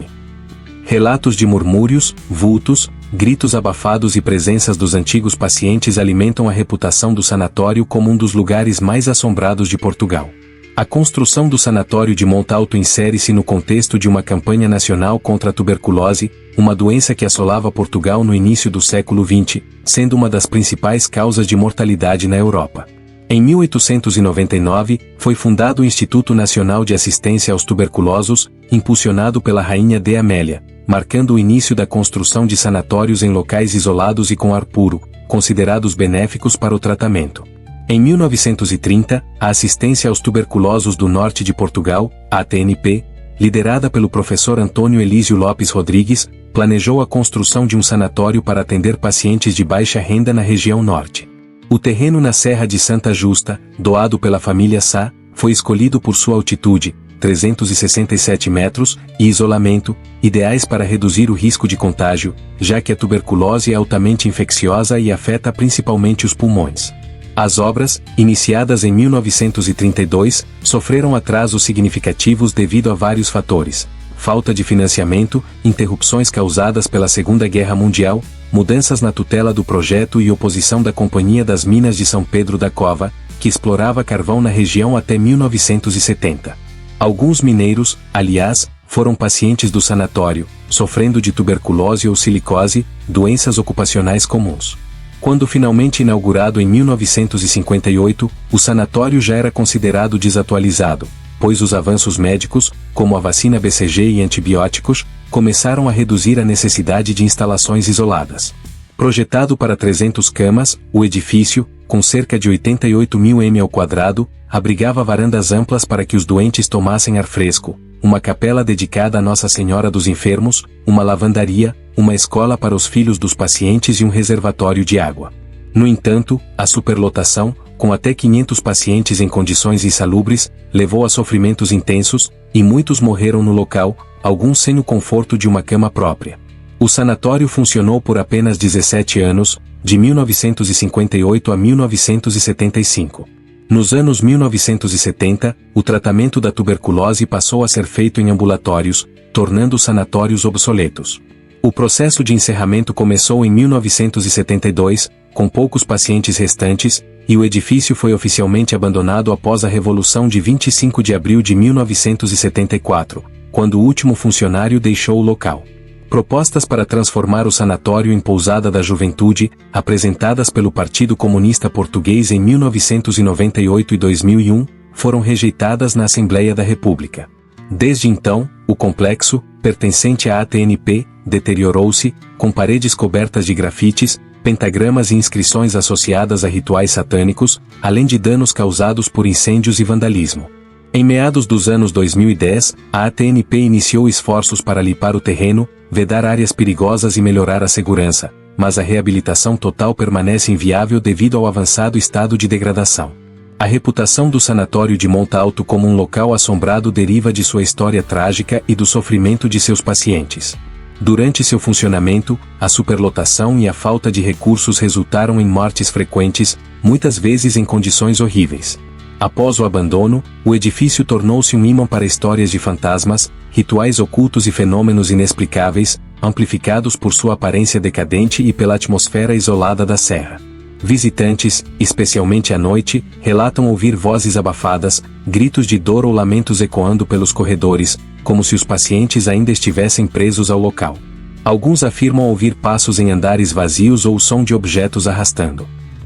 Relatos de murmúrios, vultos, gritos abafados e presenças dos antigos pacientes alimentam a reputação do sanatório como um dos lugares mais assombrados de Portugal. A construção do Sanatório de Montalto insere-se no contexto de uma campanha nacional contra a tuberculose, uma doença que assolava Portugal no início do século XX, sendo uma das principais causas de mortalidade na Europa. Em 1899, foi fundado o Instituto Nacional de Assistência aos Tuberculosos, impulsionado pela Rainha D. Amélia, marcando o início da construção de sanatórios em locais isolados e com ar puro, considerados benéficos para o tratamento. Em 1930, a Assistência aos Tuberculosos do Norte de Portugal, ATNP, liderada pelo professor Antônio Elísio Lopes Rodrigues, planejou a construção de um sanatório para atender pacientes de baixa renda na região norte. O terreno na Serra de Santa Justa, doado pela família Sá, foi escolhido por sua altitude, 367 metros, e isolamento, ideais para reduzir o risco de contágio, já que a tuberculose é altamente infecciosa e afeta principalmente os pulmões. As obras, iniciadas em 1932, sofreram atrasos significativos devido a vários fatores: falta de financiamento, interrupções causadas pela Segunda Guerra Mundial, mudanças na tutela do projeto e oposição da Companhia das Minas de São Pedro da Cova, que explorava carvão na região até 1970. Alguns mineiros, aliás, foram pacientes do sanatório, sofrendo de tuberculose ou silicose, doenças ocupacionais comuns. Quando finalmente inaugurado em 1958, o sanatório já era considerado desatualizado, pois os avanços médicos, como a vacina BCG e antibióticos, começaram a reduzir a necessidade de instalações isoladas. Projetado para 300 camas, o edifício, com cerca de 88.000 m², abrigava varandas amplas para que os doentes tomassem ar fresco, uma capela dedicada a Nossa Senhora dos Enfermos, uma lavandaria, uma escola para os filhos dos pacientes e um reservatório de água. No entanto, a superlotação, com até 500 pacientes em condições insalubres, levou a sofrimentos intensos, e muitos morreram no local, alguns sem o conforto de uma cama própria. O sanatório funcionou por apenas 17 anos, de 1958 a 1975. Nos anos 1970, o tratamento da tuberculose passou a ser feito em ambulatórios, tornando os sanatórios obsoletos. O processo de encerramento começou em 1972, com poucos pacientes restantes, e o edifício foi oficialmente abandonado após a Revolução de 25 de abril de 1974, quando o último funcionário deixou o local. Propostas para transformar o sanatório em pousada da juventude, apresentadas pelo Partido Comunista Português em 1998 e 2001, foram rejeitadas na Assembleia da República. Desde então, o complexo, pertencente à ATNP, deteriorou-se, com paredes cobertas de grafites, pentagramas e inscrições associadas a rituais satânicos, além de danos causados por incêndios e vandalismo. Em meados dos anos 2010, a ATNP iniciou esforços para limpar o terreno, vedar áreas perigosas e melhorar a segurança, mas a reabilitação total permanece inviável devido ao avançado estado de degradação. A reputação do sanatório de Monte Alto como um local assombrado deriva de sua história trágica e do sofrimento de seus pacientes. Durante seu funcionamento, a superlotação e a falta de recursos resultaram em mortes frequentes, muitas vezes em condições horríveis. Após o abandono, o edifício tornou-se um imã para histórias de fantasmas, rituais ocultos e fenômenos inexplicáveis, amplificados por sua aparência decadente e pela atmosfera isolada da serra. Visitantes, especialmente à noite, relatam ouvir vozes abafadas, gritos de dor ou lamentos ecoando pelos corredores, como se os pacientes ainda estivessem presos ao local. Alguns afirmam ouvir passos em andares vazios ou o som de objetos arrastando.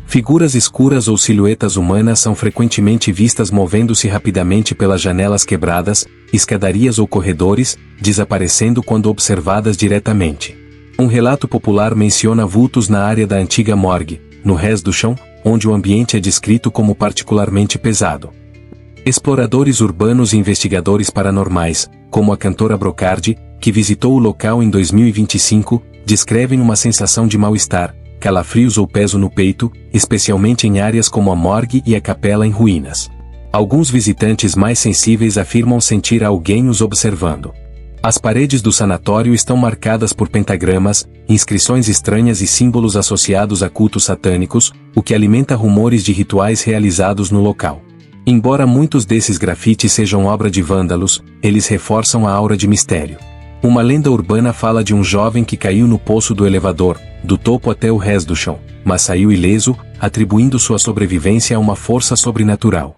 Figuras escuras ou silhuetas humanas são frequentemente vistas movendo-se rapidamente pelas janelas quebradas, escadarias ou corredores, desaparecendo quando observadas diretamente. Um relato popular menciona vultos na área da antiga morgue, no Rés do Chão, onde o ambiente é descrito como particularmente pesado. Exploradores urbanos e investigadores paranormais, como a cantora Brocardi, que visitou o local em 2025, descrevem uma sensação de mal-estar, calafrios ou peso no peito, especialmente em áreas como a morgue e a capela em ruínas. Alguns visitantes mais sensíveis afirmam sentir alguém os observando. As paredes do sanatório estão marcadas por pentagramas, inscrições estranhas e símbolos associados a cultos satânicos, o que alimenta rumores de rituais realizados no local. Embora muitos desses grafites sejam obra de vândalos, eles reforçam a aura de mistério. Uma lenda urbana fala de um jovem que caiu no poço do elevador, do topo até o Rés do Chão, mas saiu ileso, atribuindo sua sobrevivência a uma força sobrenatural.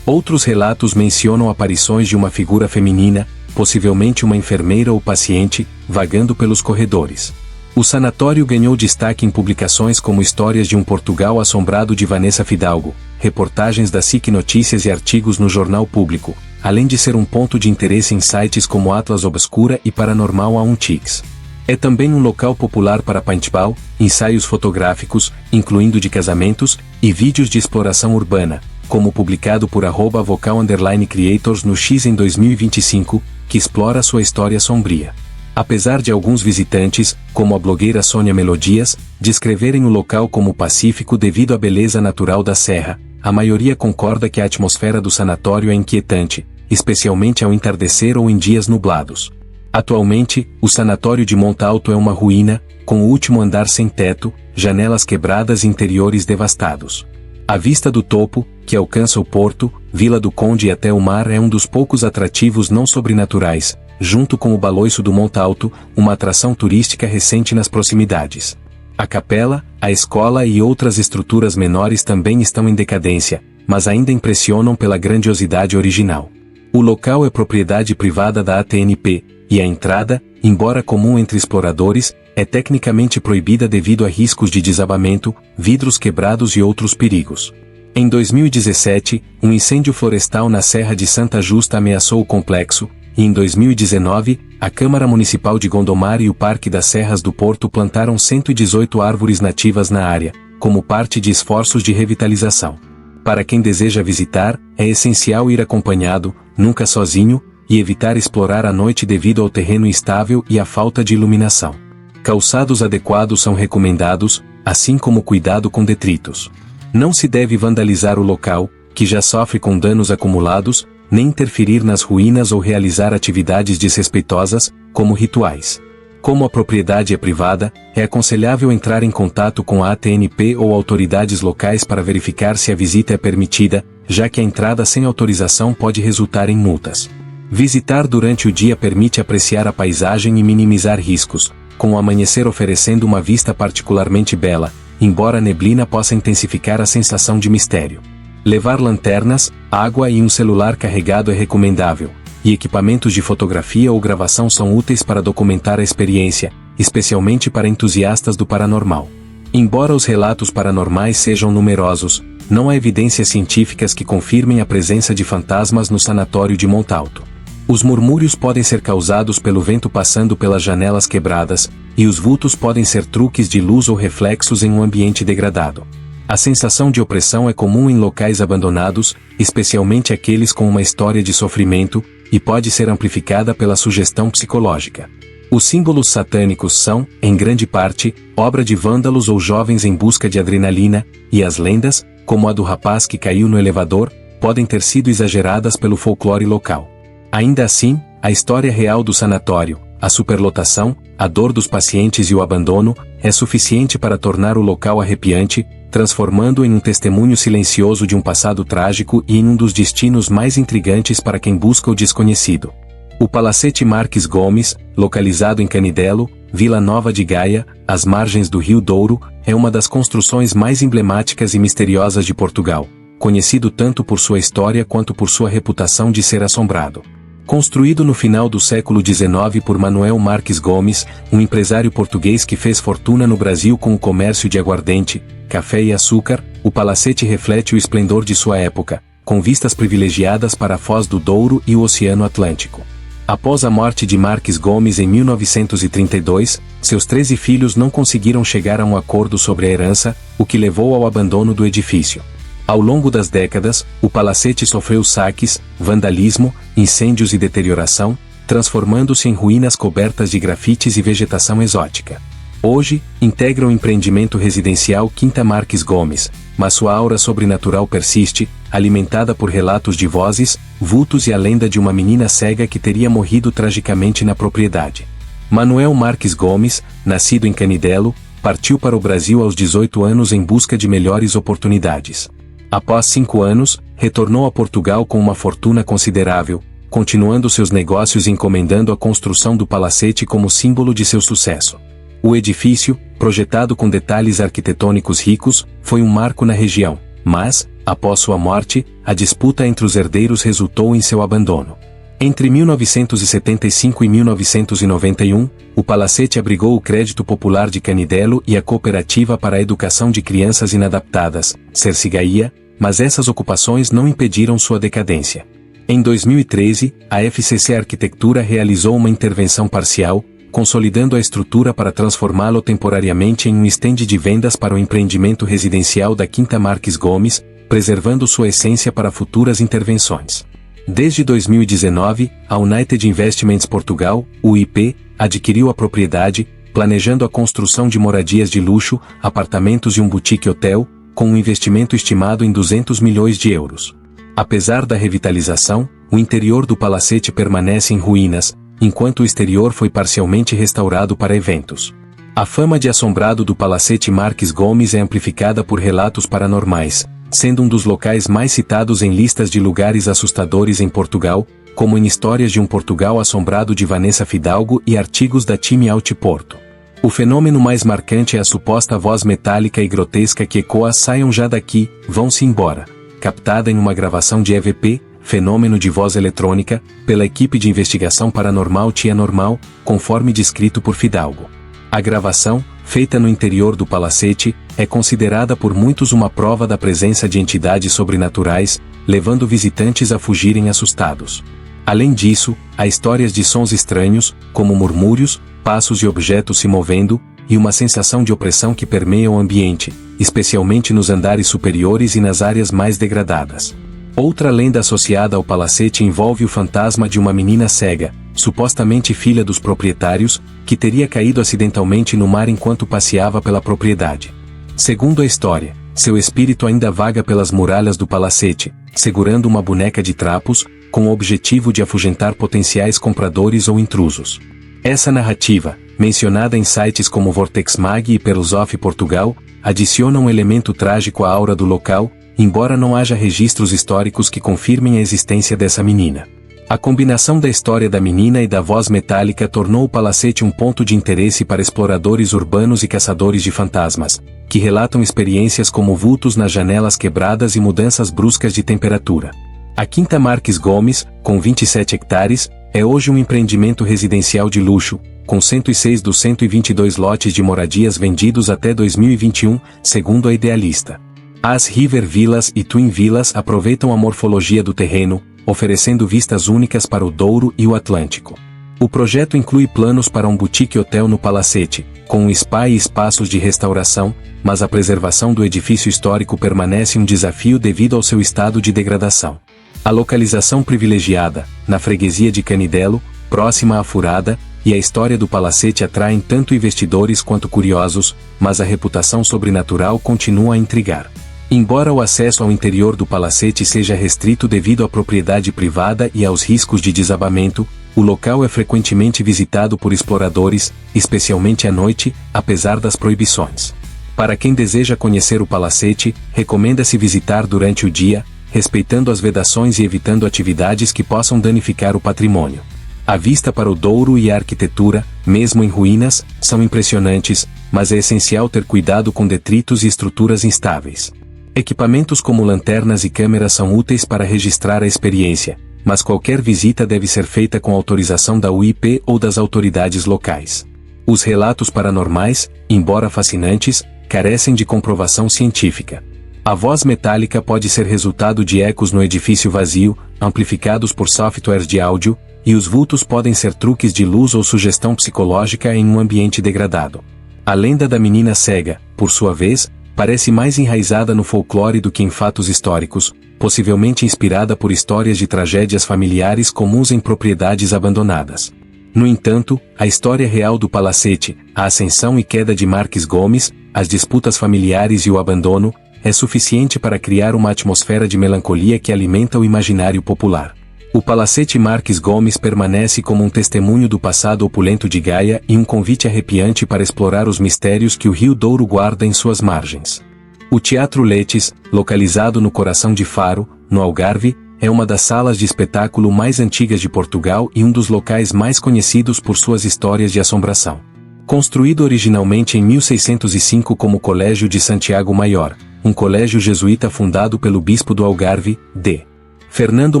Outros relatos mencionam aparições de uma figura feminina, possivelmente uma enfermeira ou paciente, vagando pelos corredores. O sanatório ganhou destaque em publicações como Histórias de um Portugal Assombrado de Vanessa Fidalgo, reportagens da SIC Notícias e artigos no Jornal Público, além de ser um ponto de interesse em sites como Atlas Obscura e Paranormal Auntics. É também um local popular para paintball, ensaios fotográficos, incluindo de casamentos, e vídeos de exploração urbana, como publicado por @vocal_creators no X em 2025, que explora sua história sombria. Apesar de alguns visitantes, como a blogueira Sônia Melodias, descreverem o local como pacífico devido à beleza natural da serra, a maioria concorda que a atmosfera do sanatório é inquietante, especialmente ao entardecer ou em dias nublados. Atualmente, o sanatório de Monte Alto é uma ruína, com o último andar sem teto, janelas quebradas e interiores devastados. A vista do topo, que alcança o porto, Vila do Conde e até o mar é um dos poucos atrativos não sobrenaturais, junto com o Baloiço do Monte Alto, uma atração turística recente nas proximidades. A capela, a escola e outras estruturas menores também estão em decadência, mas ainda impressionam pela grandiosidade original. O local é propriedade privada da ATNP, e a entrada, embora comum entre exploradores, é tecnicamente proibida devido a riscos de desabamento, vidros quebrados e outros perigos. Em 2017, um incêndio florestal na Serra de Santa Justa ameaçou o complexo, e em 2019, a Câmara Municipal de Gondomar e o Parque das Serras do Porto plantaram 118 árvores nativas na área, como parte de esforços de revitalização. Para quem deseja visitar, é essencial ir acompanhado, nunca sozinho, e evitar explorar à noite devido ao terreno instável e à falta de iluminação. Calçados adequados são recomendados, assim como cuidado com detritos. Não se deve vandalizar o local, que já sofre com danos acumulados, nem interferir nas ruínas ou realizar atividades desrespeitosas, como rituais. Como a propriedade é privada, é aconselhável entrar em contato com a ATNP ou autoridades locais para verificar se a visita é permitida, já que a entrada sem autorização pode resultar em multas. Visitar durante o dia permite apreciar a paisagem e minimizar riscos, com o amanhecer oferecendo uma vista particularmente bela, embora a neblina possa intensificar a sensação de mistério. Levar lanternas, água e um celular carregado é recomendável, e equipamentos de fotografia ou gravação são úteis para documentar a experiência, especialmente para entusiastas do paranormal. Embora os relatos paranormais sejam numerosos, não há evidências científicas que confirmem a presença de fantasmas no sanatório de Montalto. Os murmúrios podem ser causados pelo vento passando pelas janelas quebradas, e os vultos podem ser truques de luz ou reflexos em um ambiente degradado. A sensação de opressão é comum em locais abandonados, especialmente aqueles com uma história de sofrimento, e pode ser amplificada pela sugestão psicológica. Os símbolos satânicos são, em grande parte, obra de vândalos ou jovens em busca de adrenalina, e as lendas, como a do rapaz que caiu no elevador, podem ter sido exageradas pelo folclore local. Ainda assim, a história real do sanatório, a superlotação, a dor dos pacientes e o abandono, é suficiente para tornar o local arrepiante, transformando-o em um testemunho silencioso de um passado trágico e em um dos destinos mais intrigantes para quem busca o desconhecido. O Palacete Marques Gomes, localizado em Canidelo, Vila Nova de Gaia, às margens do Rio Douro, é uma das construções mais emblemáticas e misteriosas de Portugal, conhecido tanto por sua história quanto por sua reputação de ser assombrado. Construído no final do século XIX por Manuel Marques Gomes, um empresário português que fez fortuna no Brasil com o comércio de aguardente, café e açúcar, o palacete reflete o esplendor de sua época, com vistas privilegiadas para a Foz do Douro e o Oceano Atlântico. Após a morte de Marques Gomes em 1932, seus 13 filhos não conseguiram chegar a um acordo sobre a herança, o que levou ao abandono do edifício. Ao longo das décadas, o palacete sofreu saques, vandalismo, incêndios e deterioração, transformando-se em ruínas cobertas de grafites e vegetação exótica. Hoje, integra o empreendimento residencial Quinta Marques Gomes, mas sua aura sobrenatural persiste, alimentada por relatos de vozes, vultos e a lenda de uma menina cega que teria morrido tragicamente na propriedade. Manuel Marques Gomes, nascido em Canidelo, partiu para o Brasil aos 18 anos em busca de melhores oportunidades. Após 5 anos, retornou a Portugal com uma fortuna considerável, continuando seus negócios e encomendando a construção do palacete como símbolo de seu sucesso. O edifício, projetado com detalhes arquitetônicos ricos, foi um marco na região, mas, após sua morte, a disputa entre os herdeiros resultou em seu abandono. Entre 1975 e 1991, o palacete abrigou o Crédito Popular de Canidelo e a Cooperativa para a Educação de Crianças Inadaptadas, Cercigaia, mas essas ocupações não impediram sua decadência. Em 2013, a FCC Arquitectura realizou uma intervenção parcial, consolidando a estrutura para transformá-lo temporariamente em um estende de vendas para o empreendimento residencial da Quinta Marques Gomes, preservando sua essência para futuras intervenções. Desde 2019, a United Investments Portugal, UIP, adquiriu a propriedade, planejando a construção de moradias de luxo, apartamentos e um boutique hotel, com um investimento estimado em 200 milhões de euros. Apesar da revitalização, o interior do palacete permanece em ruínas, enquanto o exterior foi parcialmente restaurado para eventos. A fama de assombrado do Palacete Marques Gomes é amplificada por relatos paranormais, sendo um dos locais mais citados em listas de lugares assustadores em Portugal, como em Histórias de um Portugal Assombrado de Vanessa Fidalgo e artigos da Time Out Porto. O fenômeno mais marcante é a suposta voz metálica e grotesca que ecoa "Saiam já daqui, vão-se embora", captada em uma gravação de EVP, fenômeno de voz eletrônica, pela equipe de investigação paranormal Tia Normal, conforme descrito por Fidalgo. A gravação, feita no interior do palacete, é considerada por muitos uma prova da presença de entidades sobrenaturais, levando visitantes a fugirem assustados. Além disso, há histórias de sons estranhos, como murmúrios, passos e objetos se movendo, e uma sensação de opressão que permeia o ambiente, especialmente nos andares superiores e nas áreas mais degradadas. Outra lenda associada ao palacete envolve o fantasma de uma menina cega, supostamente filha dos proprietários, que teria caído acidentalmente no mar enquanto passeava pela propriedade. Segundo a história, seu espírito ainda vaga pelas muralhas do palacete, segurando uma boneca de trapos, com o objetivo de afugentar potenciais compradores ou intrusos. Essa narrativa, mencionada em sites como Vortex Mag e Perusof Portugal, adiciona um elemento trágico à aura do local, embora não haja registros históricos que confirmem a existência dessa menina. A combinação da história da menina e da voz metálica tornou o palacete um ponto de interesse para exploradores urbanos e caçadores de fantasmas, que relatam experiências como vultos nas janelas quebradas e mudanças bruscas de temperatura. A Quinta Marques Gomes, com 27 hectares, é hoje um empreendimento residencial de luxo, com 106 dos 122 lotes de moradias vendidos até 2021, segundo a idealista. As River Villas e Twin Villas aproveitam a morfologia do terreno, oferecendo vistas únicas para o Douro e o Atlântico. O projeto inclui planos para um boutique hotel no palacete, com um spa e espaços de restauração, mas a preservação do edifício histórico permanece um desafio devido ao seu estado de degradação. A localização privilegiada, na freguesia de Canidelo, próxima à Furada, e a história do palacete atraem tanto investidores quanto curiosos, mas a reputação sobrenatural continua a intrigar. Embora o acesso ao interior do palacete seja restrito devido à propriedade privada e aos riscos de desabamento, o local é frequentemente visitado por exploradores, especialmente à noite, apesar das proibições. Para quem deseja conhecer o palacete, recomenda-se visitar durante o dia, respeitando as vedações e evitando atividades que possam danificar o patrimônio. A vista para o Douro e a arquitetura, mesmo em ruínas, são impressionantes, mas é essencial ter cuidado com detritos e estruturas instáveis. Equipamentos como lanternas e câmeras são úteis para registrar a experiência, mas qualquer visita deve ser feita com autorização da UIP ou das autoridades locais. Os relatos paranormais, embora fascinantes, carecem de comprovação científica. A voz metálica pode ser resultado de ecos no edifício vazio, amplificados por softwares de áudio, e os vultos podem ser truques de luz ou sugestão psicológica em um ambiente degradado. A lenda da menina cega, por sua vez, parece mais enraizada no folclore do que em fatos históricos, possivelmente inspirada por histórias de tragédias familiares comuns em propriedades abandonadas. No entanto, a história real do palacete, a ascensão e queda de Marques Gomes, as disputas familiares e o abandono, é suficiente para criar uma atmosfera de melancolia que alimenta o imaginário popular. O Palacete Marques Gomes permanece como um testemunho do passado opulento de Gaia e um convite arrepiante para explorar os mistérios que o Rio Douro guarda em suas margens. O Teatro Letes, localizado no coração de Faro, no Algarve, é uma das salas de espetáculo mais antigas de Portugal e um dos locais mais conhecidos por suas histórias de assombração. Construído originalmente em 1605 como Colégio de Santiago Maior, um colégio jesuíta fundado pelo bispo do Algarve, D. Fernando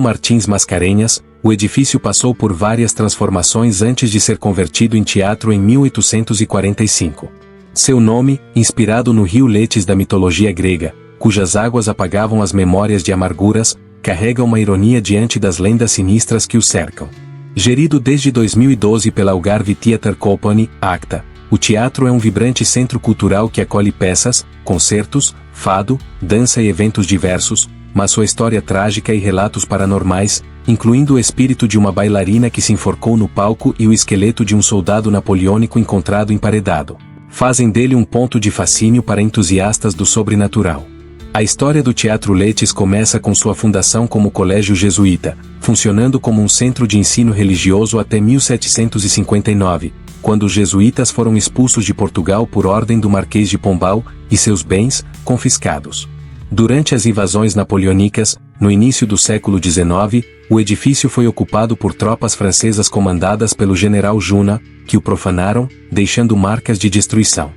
Martins Mascarenhas, o edifício passou por várias transformações antes de ser convertido em teatro em 1845. Seu nome, inspirado no rio Letes da mitologia grega, cujas águas apagavam as memórias de amarguras, carrega uma ironia diante das lendas sinistras que o cercam. Gerido desde 2012 pela Algarve Theatre Company, ACTA, o teatro é um vibrante centro cultural que acolhe peças, concertos, fado, dança e eventos diversos, mas sua história trágica e relatos paranormais, incluindo o espírito de uma bailarina que se enforcou no palco e o esqueleto de um soldado napoleônico encontrado emparedado, fazem dele um ponto de fascínio para entusiastas do sobrenatural. A história do Teatro Letes começa com sua fundação como colégio jesuíta, funcionando como um centro de ensino religioso até 1759, quando os jesuítas foram expulsos de Portugal por ordem do Marquês de Pombal, e seus bens, confiscados. Durante as invasões napoleônicas, no início do século XIX, o edifício foi ocupado por tropas francesas comandadas pelo general Junot, que o profanaram, deixando marcas de destruição.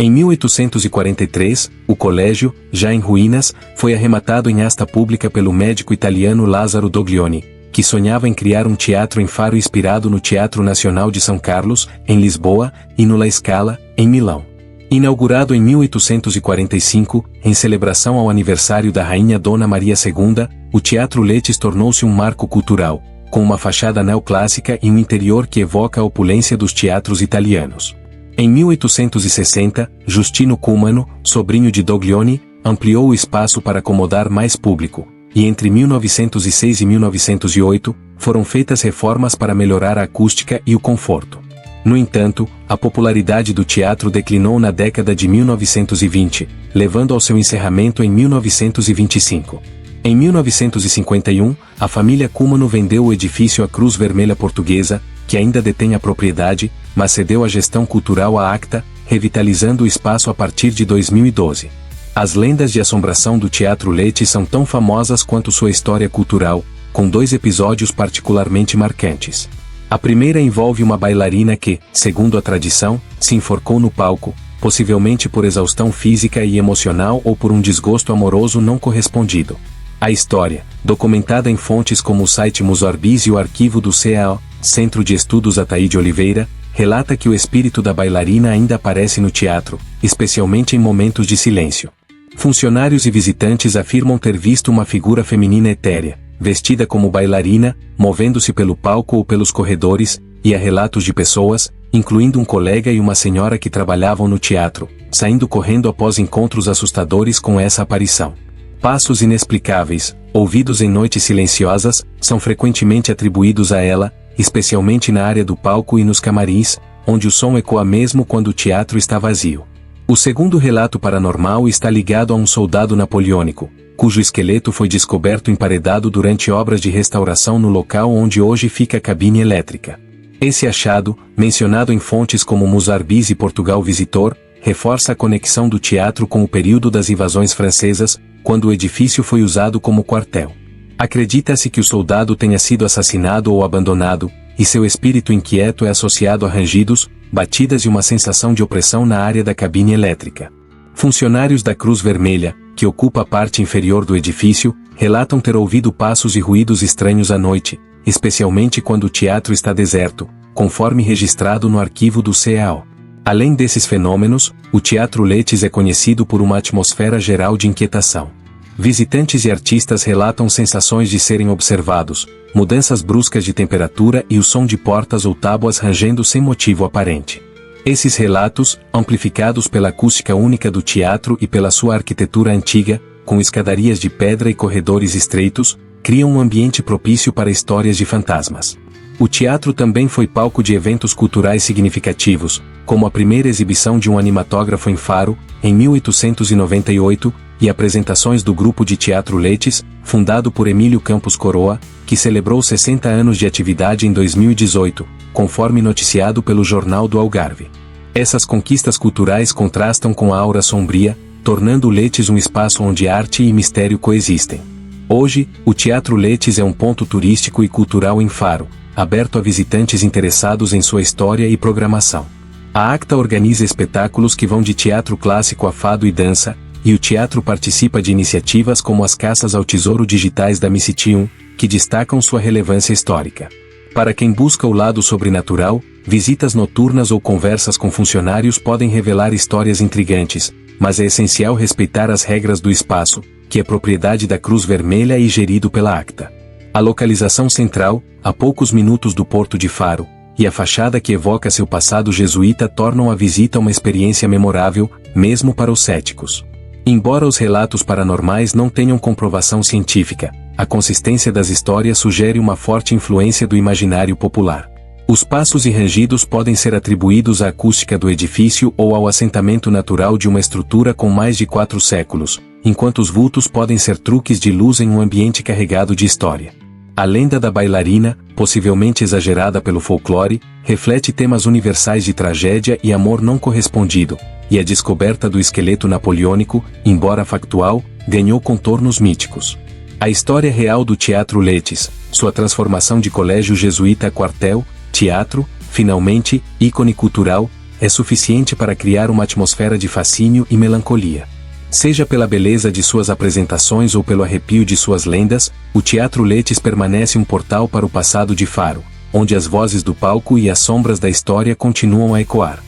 Em 1843, o colégio, já em ruínas, foi arrematado em asta pública pelo médico italiano Lazzaro Doglioni, que sonhava em criar um teatro em Faro inspirado no Teatro Nacional de São Carlos, em Lisboa, e no La Scala, em Milão. Inaugurado em 1845, em celebração ao aniversário da Rainha Dona Maria II, o Teatro Letis tornou-se um marco cultural, com uma fachada neoclássica e um interior que evoca a opulência dos teatros italianos. Em 1860, Justino Cumano, sobrinho de Doglioni, ampliou o espaço para acomodar mais público, e entre 1906 e 1908, foram feitas reformas para melhorar a acústica e o conforto. No entanto, a popularidade do teatro declinou na década de 1920, levando ao seu encerramento em 1925. Em 1951, a família Cumano vendeu o edifício à Cruz Vermelha Portuguesa, que ainda detém a propriedade, mas cedeu a gestão cultural à ACTA, revitalizando o espaço a partir de 2012. As lendas de assombração do Teatro Letis são tão famosas quanto sua história cultural, com 2 episódios particularmente marcantes. A primeira envolve uma bailarina que, segundo a tradição, se enforcou no palco, possivelmente por exaustão física e emocional ou por um desgosto amoroso não correspondido. A história, documentada em fontes como o site Musorbis e o arquivo do CAO, Centro de Estudos Ataíde Oliveira, relata que o espírito da bailarina ainda aparece no teatro, especialmente em momentos de silêncio. Funcionários e visitantes afirmam ter visto uma figura feminina etérea, vestida como bailarina, movendo-se pelo palco ou pelos corredores, e há relatos de pessoas, incluindo um colega e uma senhora que trabalhavam no teatro, saindo correndo após encontros assustadores com essa aparição. Passos inexplicáveis, ouvidos em noites silenciosas, são frequentemente atribuídos a ela, especialmente na área do palco e nos camarins, onde o som ecoa mesmo quando o teatro está vazio. O segundo relato paranormal está ligado a um soldado napoleônico, cujo esqueleto foi descoberto emparedado durante obras de restauração no local onde hoje fica a cabine elétrica. Esse achado, mencionado em fontes como Musorbis e Portugal Visitor, reforça a conexão do teatro com o período das invasões francesas, quando o edifício foi usado como quartel. Acredita-se que o soldado tenha sido assassinado ou abandonado, e seu espírito inquieto é associado a rangidos, batidas e uma sensação de opressão na área da cabine elétrica. Funcionários da Cruz Vermelha, que ocupa a parte inferior do edifício, relatam ter ouvido passos e ruídos estranhos à noite, especialmente quando o teatro está deserto, conforme registrado no arquivo do CAO. Além desses fenômenos, o Teatro Letis é conhecido por uma atmosfera geral de inquietação. Visitantes e artistas relatam sensações de serem observados, mudanças bruscas de temperatura e o som de portas ou tábuas rangendo sem motivo aparente. Esses relatos, amplificados pela acústica única do teatro e pela sua arquitetura antiga, com escadarias de pedra e corredores estreitos, criam um ambiente propício para histórias de fantasmas. O teatro também foi palco de eventos culturais significativos, como a primeira exibição de um animatógrafo em Faro, em 1898, e apresentações do grupo de teatro Letis, fundado por Emílio Campos Coroa, que celebrou 60 anos de atividade em 2018, conforme noticiado pelo Jornal do Algarve. Essas conquistas culturais contrastam com a aura sombria, tornando o Letis um espaço onde arte e mistério coexistem. Hoje, o Teatro Letis é um ponto turístico e cultural em Faro, aberto a visitantes interessados em sua história e programação. A ACTA organiza espetáculos que vão de teatro clássico a fado e dança, e o teatro participa de iniciativas como as caças ao tesouro digitais da Missitium, que destacam sua relevância histórica. Para quem busca o lado sobrenatural, visitas noturnas ou conversas com funcionários podem revelar histórias intrigantes, mas é essencial respeitar as regras do espaço, que é propriedade da Cruz Vermelha e gerido pela ACTA. A localização central, a poucos minutos do Porto de Faro, e a fachada que evoca seu passado jesuíta tornam a visita uma experiência memorável, mesmo para os céticos. Embora os relatos paranormais não tenham comprovação científica, a consistência das histórias sugere uma forte influência do imaginário popular. Os passos e rangidos podem ser atribuídos à acústica do edifício ou ao assentamento natural de uma estrutura com mais de 4 séculos, enquanto os vultos podem ser truques de luz em um ambiente carregado de história. A lenda da bailarina, possivelmente exagerada pelo folclore, reflete temas universais de tragédia e amor não correspondido, e a descoberta do esqueleto napoleônico, embora factual, ganhou contornos míticos. A história real do Teatro Letis, sua transformação de colégio jesuíta a quartel, teatro, finalmente, ícone cultural, é suficiente para criar uma atmosfera de fascínio e melancolia. Seja pela beleza de suas apresentações ou pelo arrepio de suas lendas, o Teatro Letes permanece um portal para o passado de Faro, onde as vozes do palco e as sombras da história continuam a ecoar.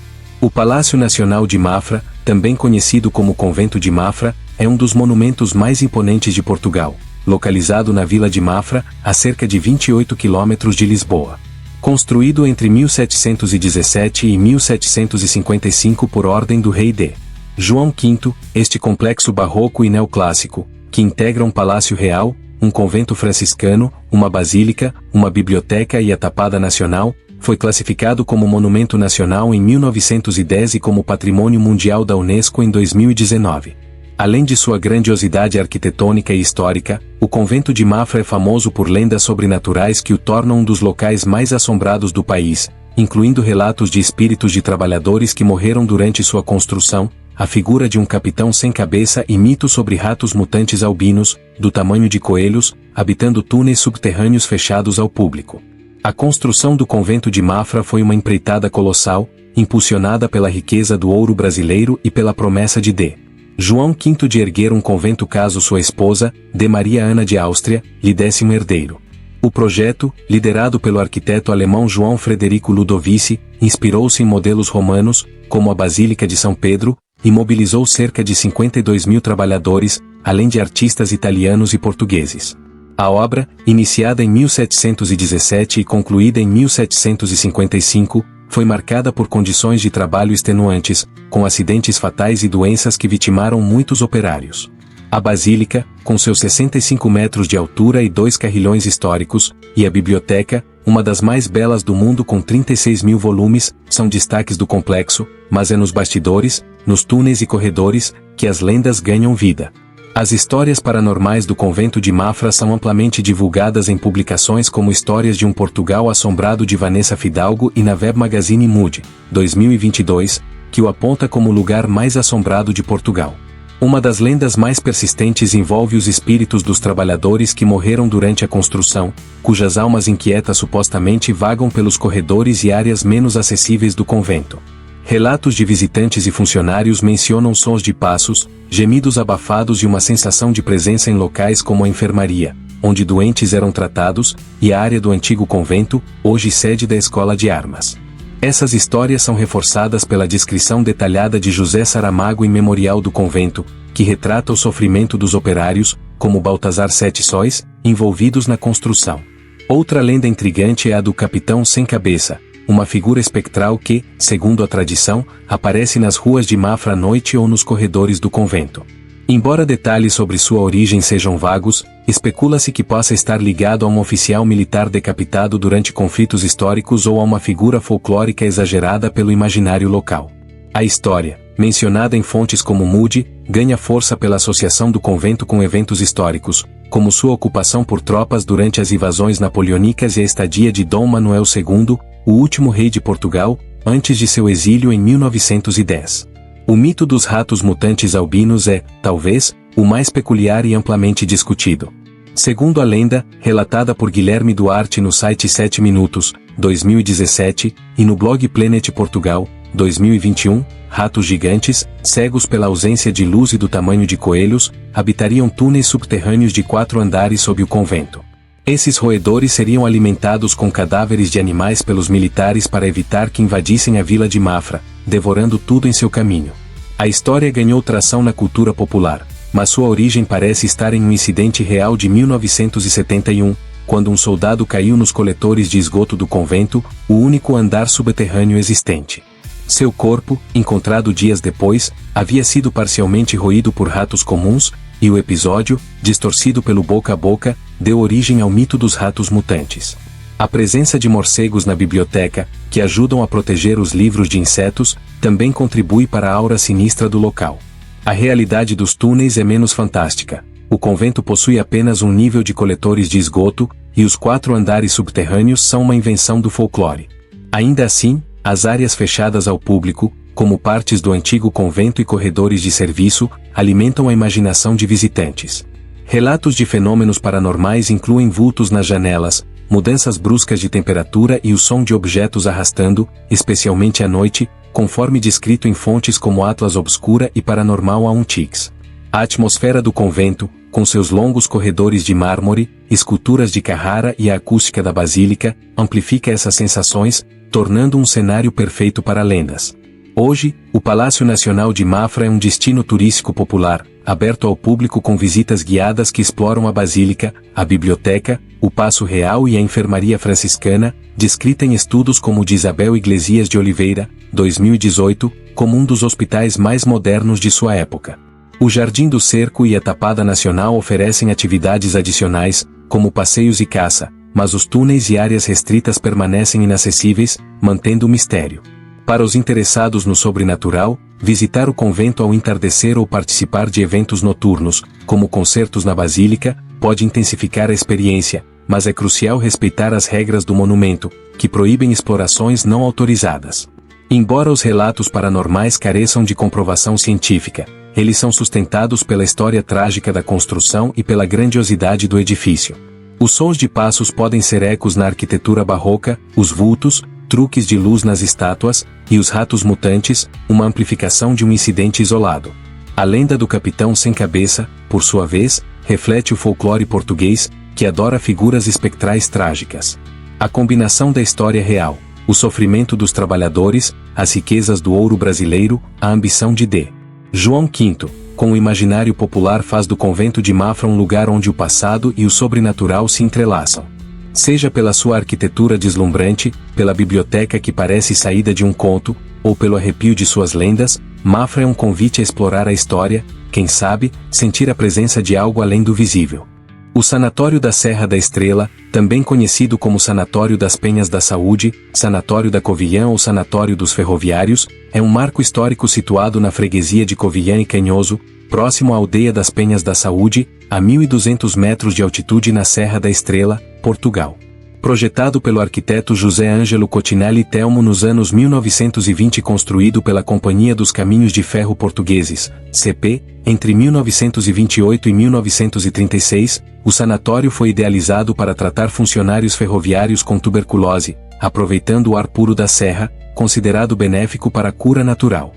O Palácio Nacional de Mafra, também conhecido como Convento de Mafra, é um dos monumentos mais imponentes de Portugal, localizado na Vila de Mafra, a cerca de 28 quilômetros de Lisboa. Construído entre 1717 e 1755 por ordem do rei D. João V, este complexo barroco e neoclássico, que integra um palácio real, um convento franciscano, uma basílica, uma biblioteca e a Tapada Nacional, foi classificado como Monumento Nacional em 1910 e como Patrimônio Mundial da Unesco em 2019. Além de sua grandiosidade arquitetônica e histórica, o Convento de Mafra é famoso por lendas sobrenaturais que o tornam um dos locais mais assombrados do país, incluindo relatos de espíritos de trabalhadores que morreram durante sua construção, a figura de um capitão sem cabeça e mitos sobre ratos mutantes albinos, do tamanho de coelhos, habitando túneis subterrâneos fechados ao público. A construção do Convento de Mafra foi uma empreitada colossal, impulsionada pela riqueza do ouro brasileiro e pela promessa de D. João V de erguer um convento caso sua esposa, D. Maria Ana de Áustria, lhe desse um herdeiro. O projeto, liderado pelo arquiteto alemão João Frederico Ludovici, inspirou-se em modelos romanos, como a Basílica de São Pedro, e mobilizou cerca de 52 mil trabalhadores, além de artistas italianos e portugueses. A obra, iniciada em 1717 e concluída em 1755, foi marcada por condições de trabalho extenuantes, com acidentes fatais e doenças que vitimaram muitos operários. A Basílica, com seus 65 metros de altura e 2 carrilhões históricos, e a biblioteca, uma das mais belas do mundo com 36 mil volumes, são destaques do complexo, mas é nos bastidores, nos túneis e corredores, que as lendas ganham vida. As histórias paranormais do Convento de Mafra são amplamente divulgadas em publicações como Histórias de um Portugal Assombrado de Vanessa Fidalgo e na Web Magazine Mood, 2022, que o aponta como o lugar mais assombrado de Portugal. Uma das lendas mais persistentes envolve os espíritos dos trabalhadores que morreram durante a construção, cujas almas inquietas supostamente vagam pelos corredores e áreas menos acessíveis do convento. Relatos de visitantes e funcionários mencionam sons de passos, gemidos abafados e uma sensação de presença em locais como a enfermaria, onde doentes eram tratados, e a área do antigo convento, hoje sede da Escola de Armas. Essas histórias são reforçadas pela descrição detalhada de José Saramago em Memorial do Convento, que retrata o sofrimento dos operários, como Baltazar Sete Sóis, envolvidos na construção. Outra lenda intrigante é a do Capitão Sem Cabeça, uma figura espectral que, segundo a tradição, aparece nas ruas de Mafra à noite ou nos corredores do convento. Embora detalhes sobre sua origem sejam vagos, especula-se que possa estar ligado a um oficial militar decapitado durante conflitos históricos ou a uma figura folclórica exagerada pelo imaginário local. A história, mencionada em fontes como Moody, ganha força pela associação do convento com eventos históricos, como sua ocupação por tropas durante as invasões napoleônicas e a estadia de Dom Manuel II, o último rei de Portugal, antes de seu exílio em 1910. O mito dos ratos mutantes albinos é, talvez, o mais peculiar e amplamente discutido. Segundo a lenda, relatada por Guilherme Duarte no site 7 Minutos, 2017, e no blog Planet Portugal, 2021, ratos gigantes, cegos pela ausência de luz e do tamanho de coelhos, habitariam túneis subterrâneos de 4 andares sob o convento. Esses roedores seriam alimentados com cadáveres de animais pelos militares para evitar que invadissem a vila de Mafra, devorando tudo em seu caminho. A história ganhou tração na cultura popular, mas sua origem parece estar em um incidente real de 1971, quando um soldado caiu nos coletores de esgoto do convento, o único andar subterrâneo existente. Seu corpo, encontrado dias depois, havia sido parcialmente roído por ratos comuns, e o episódio, distorcido pelo boca a boca, deu origem ao mito dos ratos mutantes. A presença de morcegos na biblioteca, que ajudam a proteger os livros de insetos, também contribui para a aura sinistra do local. A realidade dos túneis é menos fantástica. O convento possui apenas um nível de coletores de esgoto, e os 4 andares subterrâneos são uma invenção do folclore. Ainda assim, as áreas fechadas ao público, como partes do antigo convento e corredores de serviço, alimentam a imaginação de visitantes. Relatos de fenômenos paranormais incluem vultos nas janelas, mudanças bruscas de temperatura e o som de objetos arrastando, especialmente à noite, conforme descrito em fontes como Atlas Obscura e Paranormal A1tix. A atmosfera do convento, com seus longos corredores de mármore, esculturas de Carrara e a acústica da basílica, amplifica essas sensações, tornando um cenário perfeito para lendas. Hoje, o Palácio Nacional de Mafra é um destino turístico popular, aberto ao público com visitas guiadas que exploram a basílica, a biblioteca, o Paço Real e a enfermaria franciscana, descrita em estudos como o de Isabel Iglesias de Oliveira, 2018, como um dos hospitais mais modernos de sua época. O Jardim do Cerco e a Tapada Nacional oferecem atividades adicionais, como passeios e caça, mas os túneis e áreas restritas permanecem inacessíveis, mantendo o mistério. Para os interessados no sobrenatural, visitar o convento ao entardecer ou participar de eventos noturnos, como concertos na basílica, pode intensificar a experiência, mas é crucial respeitar as regras do monumento, que proíbem explorações não autorizadas. Embora os relatos paranormais careçam de comprovação científica, eles são sustentados pela história trágica da construção e pela grandiosidade do edifício. Os sons de passos podem ser ecos na arquitetura barroca, os vultos, truques de luz nas estátuas, e os ratos mutantes, uma amplificação de um incidente isolado. A lenda do capitão sem cabeça, por sua vez, reflete o folclore português, que adora figuras espectrais trágicas. A combinação da história real, o sofrimento dos trabalhadores, as riquezas do ouro brasileiro, a ambição de D. João V, com o imaginário popular faz do convento de Mafra um lugar onde o passado e o sobrenatural se entrelaçam. Seja pela sua arquitetura deslumbrante, pela biblioteca que parece saída de um conto, ou pelo arrepio de suas lendas, Mafra é um convite a explorar a história, quem sabe, sentir a presença de algo além do visível. O Sanatório da Serra da Estrela, também conhecido como Sanatório das Penhas da Saúde, Sanatório da Covilhã ou Sanatório dos Ferroviários, é um marco histórico situado na freguesia de Covilhã e Canhoso, próximo à aldeia das Penhas da Saúde, a 1.200 metros de altitude na Serra da Estrela, Portugal. Projetado pelo arquiteto José Ângelo Cotinelli Telmo nos anos 1920 e construído pela Companhia dos Caminhos de Ferro Portugueses, CP, entre 1928 e 1936, o sanatório foi idealizado para tratar funcionários ferroviários com tuberculose, aproveitando o ar puro da serra, considerado benéfico para a cura natural.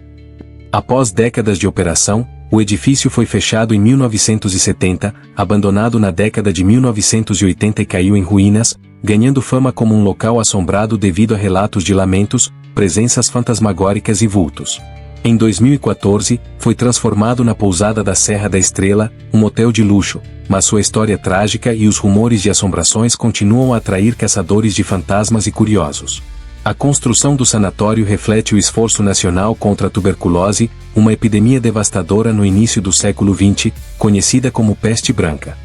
Após décadas de operação, o edifício foi fechado em 1970, abandonado na década de 1980 e caiu em ruínas, ganhando fama como um local assombrado devido a relatos de lamentos, presenças fantasmagóricas e vultos. Em 2014, foi transformado na Pousada da Serra da Estrela, um hotel de luxo, mas sua história trágica e os rumores de assombrações continuam a atrair caçadores de fantasmas e curiosos. A construção do sanatório reflete o esforço nacional contra a tuberculose, uma epidemia devastadora no início do século XX, conhecida como peste branca.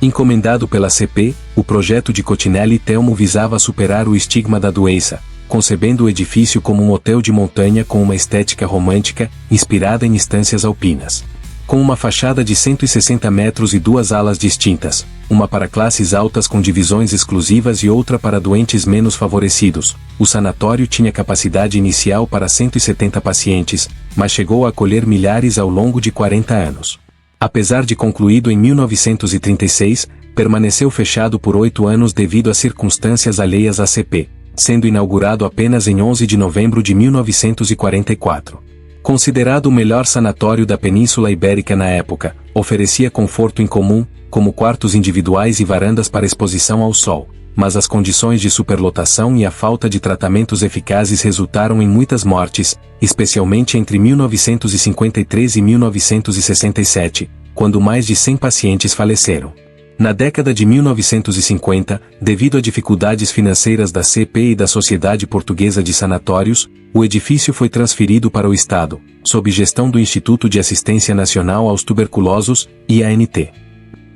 Encomendado pela CP, o projeto de Cotinelli Telmo visava superar o estigma da doença, concebendo o edifício como um hotel de montanha com uma estética romântica, inspirada em estâncias alpinas. Com uma fachada de 160 metros e duas alas distintas, uma para classes altas com divisões exclusivas e outra para doentes menos favorecidos, o sanatório tinha capacidade inicial para 170 pacientes, mas chegou a acolher milhares ao longo de 40 anos. Apesar de concluído em 1936, permaneceu fechado por 8 anos devido a circunstâncias alheias à CP, sendo inaugurado apenas em 11 de novembro de 1944. Considerado o melhor sanatório da Península Ibérica na época, oferecia conforto incomum, como quartos individuais e varandas para exposição ao sol, mas as condições de superlotação e a falta de tratamentos eficazes resultaram em muitas mortes, especialmente entre 1953 e 1967, quando mais de 100 pacientes faleceram. Na década de 1950, devido a dificuldades financeiras da CP e da Sociedade Portuguesa de Sanatórios, o edifício foi transferido para o Estado, sob gestão do Instituto de Assistência Nacional aos Tuberculosos, IANT.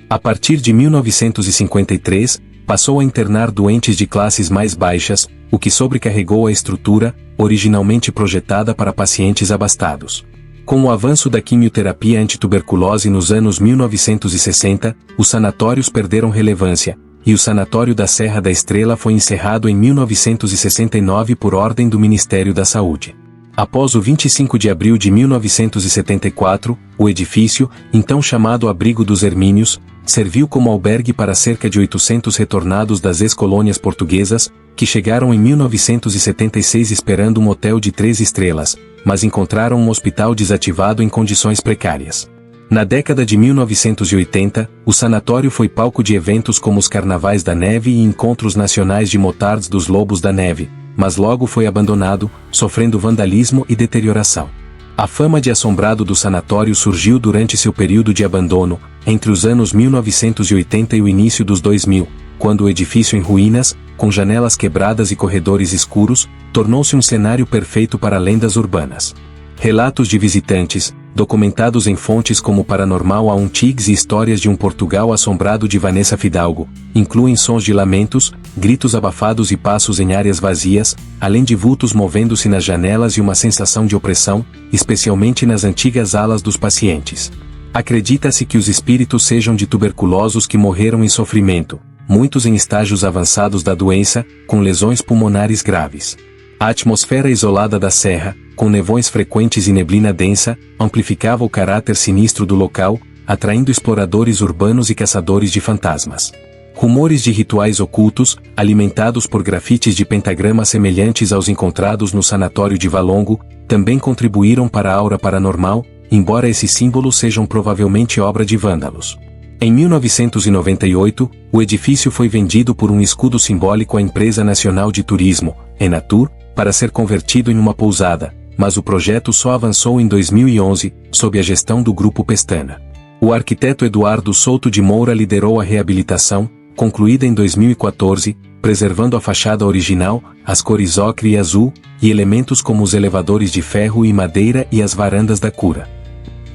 A partir de 1953, passou a internar doentes de classes mais baixas, o que sobrecarregou a estrutura, originalmente projetada para pacientes abastados. Com o avanço da quimioterapia antituberculose nos anos 1960, os sanatórios perderam relevância, e o Sanatório da Serra da Estrela foi encerrado em 1969 por ordem do Ministério da Saúde. Após o 25 de abril de 1974, o edifício, então chamado Abrigo dos Hermínios, serviu como albergue para cerca de 800 retornados das ex-colônias portuguesas, que chegaram em 1976 esperando um hotel de 3 estrelas, mas encontraram um hospital desativado em condições precárias. Na década de 1980, o sanatório foi palco de eventos como os Carnavais da Neve e encontros nacionais de motards dos Lobos da Neve, mas logo foi abandonado, sofrendo vandalismo e deterioração. A fama de assombrado do sanatório surgiu durante seu período de abandono, entre os anos 1980 e o início dos 2000, quando o edifício em ruínas, com janelas quebradas e corredores escuros, tornou-se um cenário perfeito para lendas urbanas. Relatos de visitantes, documentados em fontes como Paranormal Antiques e Histórias de um Portugal Assombrado de Vanessa Fidalgo, incluem sons de lamentos, gritos abafados e passos em áreas vazias, além de vultos movendo-se nas janelas e uma sensação de opressão, especialmente nas antigas alas dos pacientes. Acredita-se que os espíritos sejam de tuberculosos que morreram em sofrimento, muitos em estágios avançados da doença, com lesões pulmonares graves. A atmosfera isolada da serra, com nevões frequentes e neblina densa, amplificava o caráter sinistro do local, atraindo exploradores urbanos e caçadores de fantasmas. Rumores de rituais ocultos, alimentados por grafites de pentagrama semelhantes aos encontrados no sanatório de Valongo, também contribuíram para a aura paranormal, embora esses símbolos sejam provavelmente obra de vândalos. Em 1998, o edifício foi vendido por um escudo simbólico à Empresa Nacional de Turismo, Enatur, para ser convertido em uma pousada, mas o projeto só avançou em 2011, sob a gestão do Grupo Pestana. O arquiteto Eduardo Souto de Moura liderou a reabilitação, concluída em 2014, preservando a fachada original, as cores ocre e azul, e elementos como os elevadores de ferro e madeira e as varandas da cura.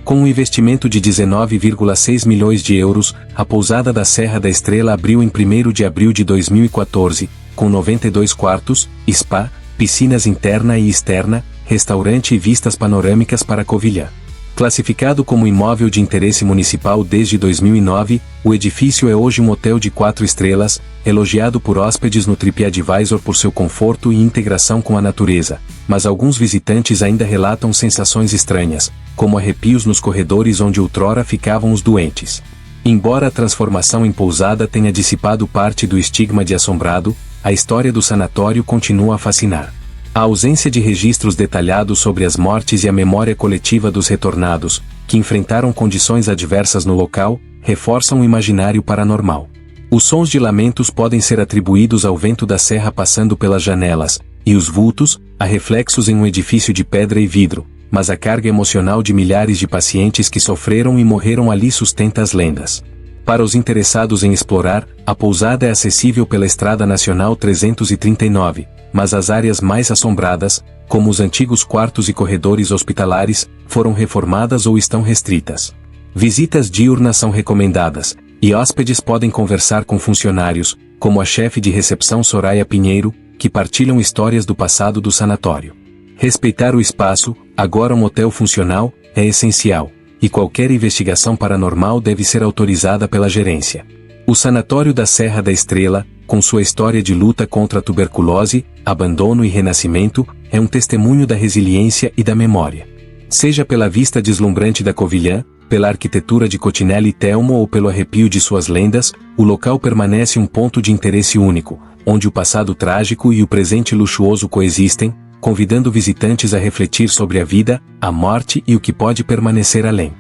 Com um investimento de 19,6 milhões de euros, a pousada da Serra da Estrela abriu em 1º de abril de 2014, com 92 quartos, spa, piscinas interna e externa, restaurante e vistas panorâmicas para Covilhã. Classificado como imóvel de interesse municipal desde 2009, o edifício é hoje um hotel de 4 estrelas, elogiado por hóspedes no TripAdvisor por seu conforto e integração com a natureza, mas alguns visitantes ainda relatam sensações estranhas, como arrepios nos corredores onde outrora ficavam os doentes. Embora a transformação em pousada tenha dissipado parte do estigma de assombrado, a história do sanatório continua a fascinar. A ausência de registros detalhados sobre as mortes e a memória coletiva dos retornados, que enfrentaram condições adversas no local, reforçam o imaginário paranormal. Os sons de lamentos podem ser atribuídos ao vento da serra passando pelas janelas, e os vultos, a reflexos em um edifício de pedra e vidro, mas a carga emocional de milhares de pacientes que sofreram e morreram ali sustenta as lendas. Para os interessados em explorar, a pousada é acessível pela Estrada Nacional 339, mas as áreas mais assombradas, como os antigos quartos e corredores hospitalares, foram reformadas ou estão restritas. Visitas diurnas são recomendadas, e hóspedes podem conversar com funcionários, como a chefe de recepção Soraya Pinheiro, que partilham histórias do passado do sanatório. Respeitar o espaço, agora um hotel funcional, é essencial, e qualquer investigação paranormal deve ser autorizada pela gerência. O Sanatório da Serra da Estrela, com sua história de luta contra a tuberculose, abandono e renascimento, é um testemunho da resiliência e da memória. Seja pela vista deslumbrante da Covilhã, pela arquitetura de Cotinelli e Telmo ou pelo arrepio de suas lendas, o local permanece um ponto de interesse único, onde o passado trágico e o presente luxuoso coexistem, convidando visitantes a refletir sobre a vida, a morte e o que pode permanecer além.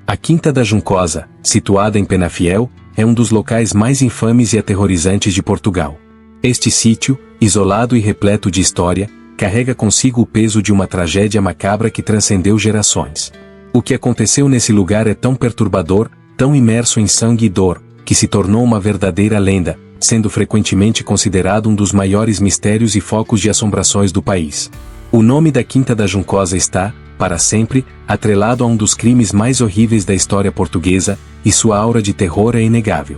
A Quinta da Juncosa, situada em Penafiel, é um dos locais mais infames e aterrorizantes de Portugal. Este sítio, isolado e repleto de história, carrega consigo o peso de uma tragédia macabra que transcendeu gerações. O que aconteceu nesse lugar é tão perturbador, tão imerso em sangue e dor, que se tornou uma verdadeira lenda, sendo frequentemente considerado um dos maiores mistérios e focos de assombrações do país. O nome da Quinta da Juncosa está, para sempre, atrelado a um dos crimes mais horríveis da história portuguesa, e sua aura de terror é inegável.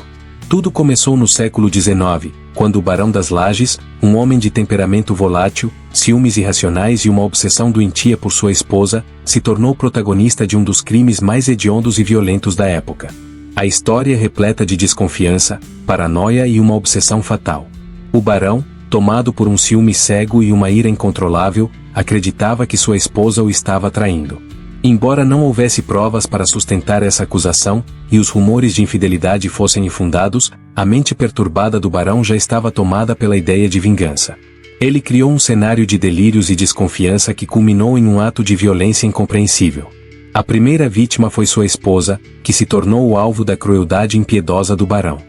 Tudo começou no século XIX, quando o Barão das Lajes, um homem de temperamento volátil, ciúmes irracionais e uma obsessão doentia por sua esposa, se tornou protagonista de um dos crimes mais hediondos e violentos da época. A história é repleta de desconfiança, paranoia e uma obsessão fatal. O barão, tomado por um ciúme cego e uma ira incontrolável, acreditava que sua esposa o estava traindo. Embora não houvesse provas para sustentar essa acusação, e os rumores de infidelidade fossem infundados, a mente perturbada do barão já estava tomada pela ideia de vingança. Ele criou um cenário de delírios e desconfiança que culminou em um ato de violência incompreensível. A primeira vítima foi sua esposa, que se tornou o alvo da crueldade impiedosa do barão.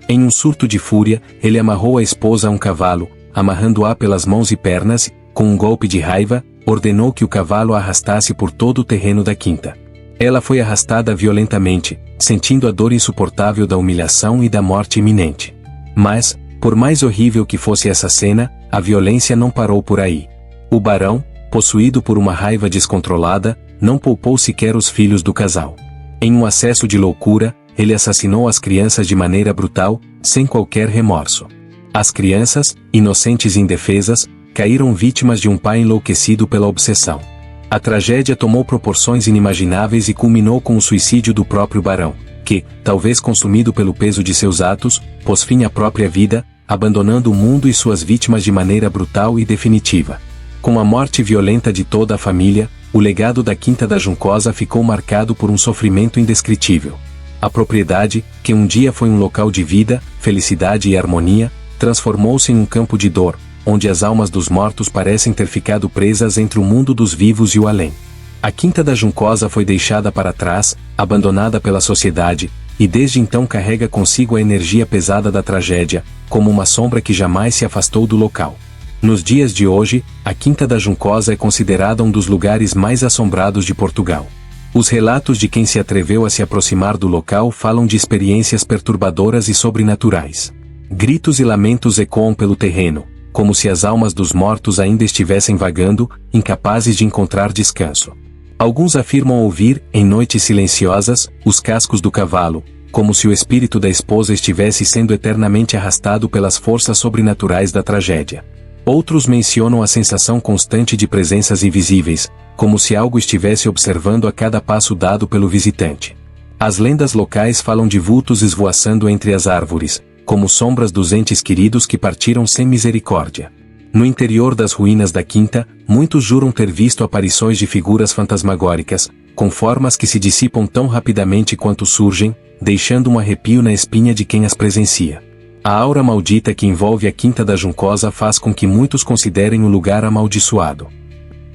Em um surto de fúria, ele amarrou a esposa a um cavalo, amarrando-a pelas mãos e pernas, com um golpe de raiva, ordenou que o cavalo a arrastasse por todo o terreno da quinta. Ela foi arrastada violentamente, sentindo a dor insuportável da humilhação e da morte iminente. Mas, por mais horrível que fosse essa cena, a violência não parou por aí. O barão, possuído por uma raiva descontrolada, não poupou sequer os filhos do casal. Em um acesso de loucura, ele assassinou as crianças de maneira brutal, sem qualquer remorso. As crianças, inocentes e indefesas, caíram vítimas de um pai enlouquecido pela obsessão. A tragédia tomou proporções inimagináveis e culminou com o suicídio do próprio barão, que, talvez consumido pelo peso de seus atos, pôs fim à própria vida, abandonando o mundo e suas vítimas de maneira brutal e definitiva. Com a morte violenta de toda a família, o legado da Quinta da Juncosa ficou marcado por um sofrimento indescritível. A propriedade, que um dia foi um local de vida, felicidade e harmonia, transformou-se em um campo de dor, onde as almas dos mortos parecem ter ficado presas entre o mundo dos vivos e o além. A Quinta da Juncosa foi deixada para trás, abandonada pela sociedade, e desde então carrega consigo a energia pesada da tragédia, como uma sombra que jamais se afastou do local. Nos dias de hoje, a Quinta da Juncosa é considerada um dos lugares mais assombrados de Portugal. Os relatos de quem se atreveu a se aproximar do local falam de experiências perturbadoras e sobrenaturais. Gritos e lamentos ecoam pelo terreno, como se as almas dos mortos ainda estivessem vagando, incapazes de encontrar descanso. Alguns afirmam ouvir, em noites silenciosas, os cascos do cavalo, como se o espírito da esposa estivesse sendo eternamente arrastado pelas forças sobrenaturais da tragédia. Outros mencionam a sensação constante de presenças invisíveis, como se algo estivesse observando a cada passo dado pelo visitante. As lendas locais falam de vultos esvoaçando entre as árvores, como sombras dos entes queridos que partiram sem misericórdia. No interior das ruínas da quinta, muitos juram ter visto aparições de figuras fantasmagóricas, com formas que se dissipam tão rapidamente quanto surgem, deixando um arrepio na espinha de quem as presencia. A aura maldita que envolve a Quinta da Juncosa faz com que muitos considerem o lugar amaldiçoado.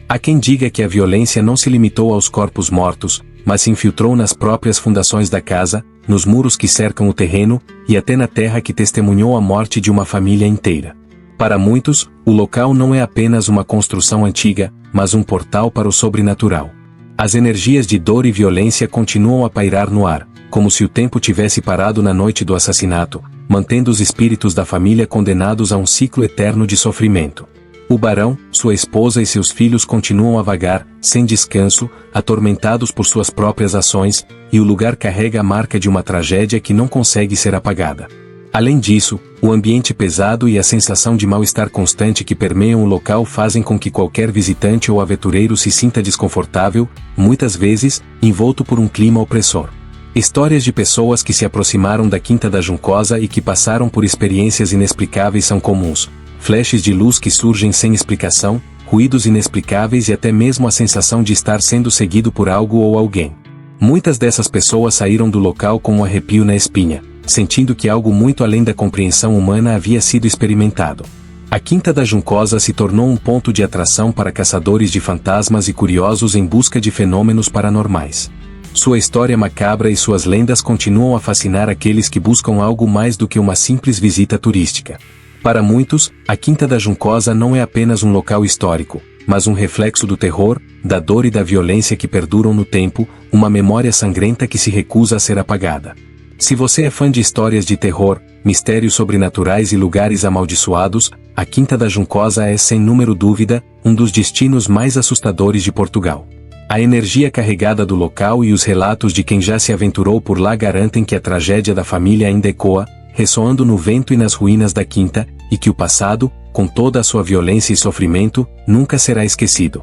Há quem diga que a violência não se limitou aos corpos mortos, mas se infiltrou nas próprias fundações da casa, nos muros que cercam o terreno, e até na terra que testemunhou a morte de uma família inteira. Para muitos, o local não é apenas uma construção antiga, mas um portal para o sobrenatural. As energias de dor e violência continuam a pairar no ar, como se o tempo tivesse parado na noite do assassinato, mantendo os espíritos da família condenados a um ciclo eterno de sofrimento. O barão, sua esposa e seus filhos continuam a vagar, sem descanso, atormentados por suas próprias ações, e o lugar carrega a marca de uma tragédia que não consegue ser apagada. Além disso, o ambiente pesado e a sensação de mal-estar constante que permeiam o local fazem com que qualquer visitante ou aventureiro se sinta desconfortável, muitas vezes, envolto por um clima opressor. Histórias de pessoas que se aproximaram da Quinta da Juncosa e que passaram por experiências inexplicáveis são comuns. Flashes de luz que surgem sem explicação, ruídos inexplicáveis e até mesmo a sensação de estar sendo seguido por algo ou alguém. Muitas dessas pessoas saíram do local com um arrepio na espinha, sentindo que algo muito além da compreensão humana havia sido experimentado. A Quinta da Juncosa se tornou um ponto de atração para caçadores de fantasmas e curiosos em busca de fenômenos paranormais. Sua história macabra e suas lendas continuam a fascinar aqueles que buscam algo mais do que uma simples visita turística. Para muitos, a Quinta da Juncosa não é apenas um local histórico, mas um reflexo do terror, da dor e da violência que perduram no tempo, uma memória sangrenta que se recusa a ser apagada. Se você é fã de histórias de terror, mistérios sobrenaturais e lugares amaldiçoados, a Quinta da Juncosa é, sem número dúvida, um dos destinos mais assustadores de Portugal. A energia carregada do local e os relatos de quem já se aventurou por lá garantem que a tragédia da família ainda ecoa, ressoando no vento e nas ruínas da quinta, e que o passado, com toda a sua violência e sofrimento, nunca será esquecido.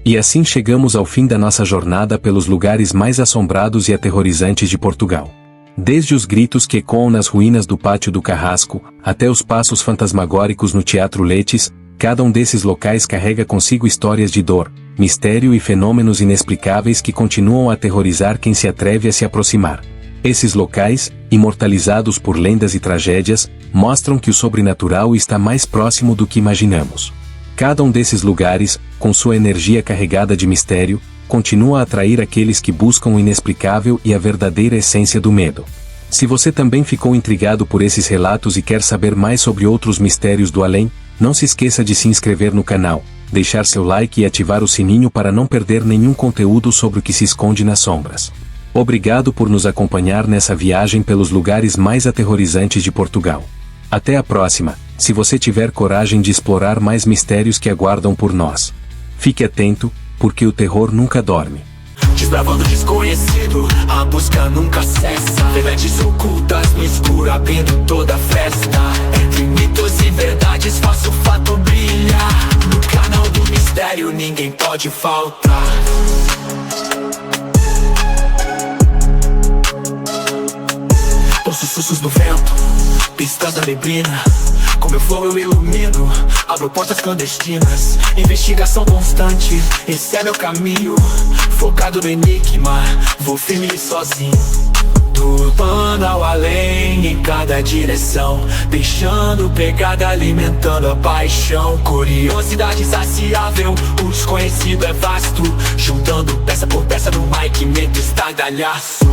E assim chegamos ao fim da nossa jornada pelos lugares mais assombrados e aterrorizantes de Portugal. Desde os gritos que ecoam nas ruínas do Pátio do Carrasco, até os passos fantasmagóricos no Teatro Letes, cada um desses locais carrega consigo histórias de dor, mistério e fenômenos inexplicáveis que continuam a aterrorizar quem se atreve a se aproximar. Esses locais, imortalizados por lendas e tragédias, mostram que o sobrenatural está mais próximo do que imaginamos. Cada um desses lugares, com sua energia carregada de mistério, continua a atrair aqueles que buscam o inexplicável e a verdadeira essência do medo. Se você também ficou intrigado por esses relatos e quer saber mais sobre outros mistérios do além, não se esqueça de se inscrever no canal, deixar seu like e ativar o sininho para não perder nenhum conteúdo sobre o que se esconde nas sombras. Obrigado por nos acompanhar nessa viagem pelos lugares mais aterrorizantes de Portugal. Até a próxima, se você tiver coragem de explorar mais mistérios que aguardam por nós. Fique atento, porque o terror nunca dorme. Desbravando o desconhecido, a busca nunca cessa. Verdades ocultas no escuro, abrindo toda a festa. Entre mitos e verdades, faço o fato brilhar. No canal do mistério, ninguém pode faltar. Ouço sussurros do vento, pistas da neblina. Com meu flow eu ilumino, abro portas clandestinas. Investigação constante, esse é meu caminho. Focado no enigma, vou firme e sozinho. Do plano ao além, em cada direção. Deixando pegada, alimentando a paixão. Curiosidade saciável, o desconhecido é vasto. Juntando peça por peça no mic, medo estardalhaço.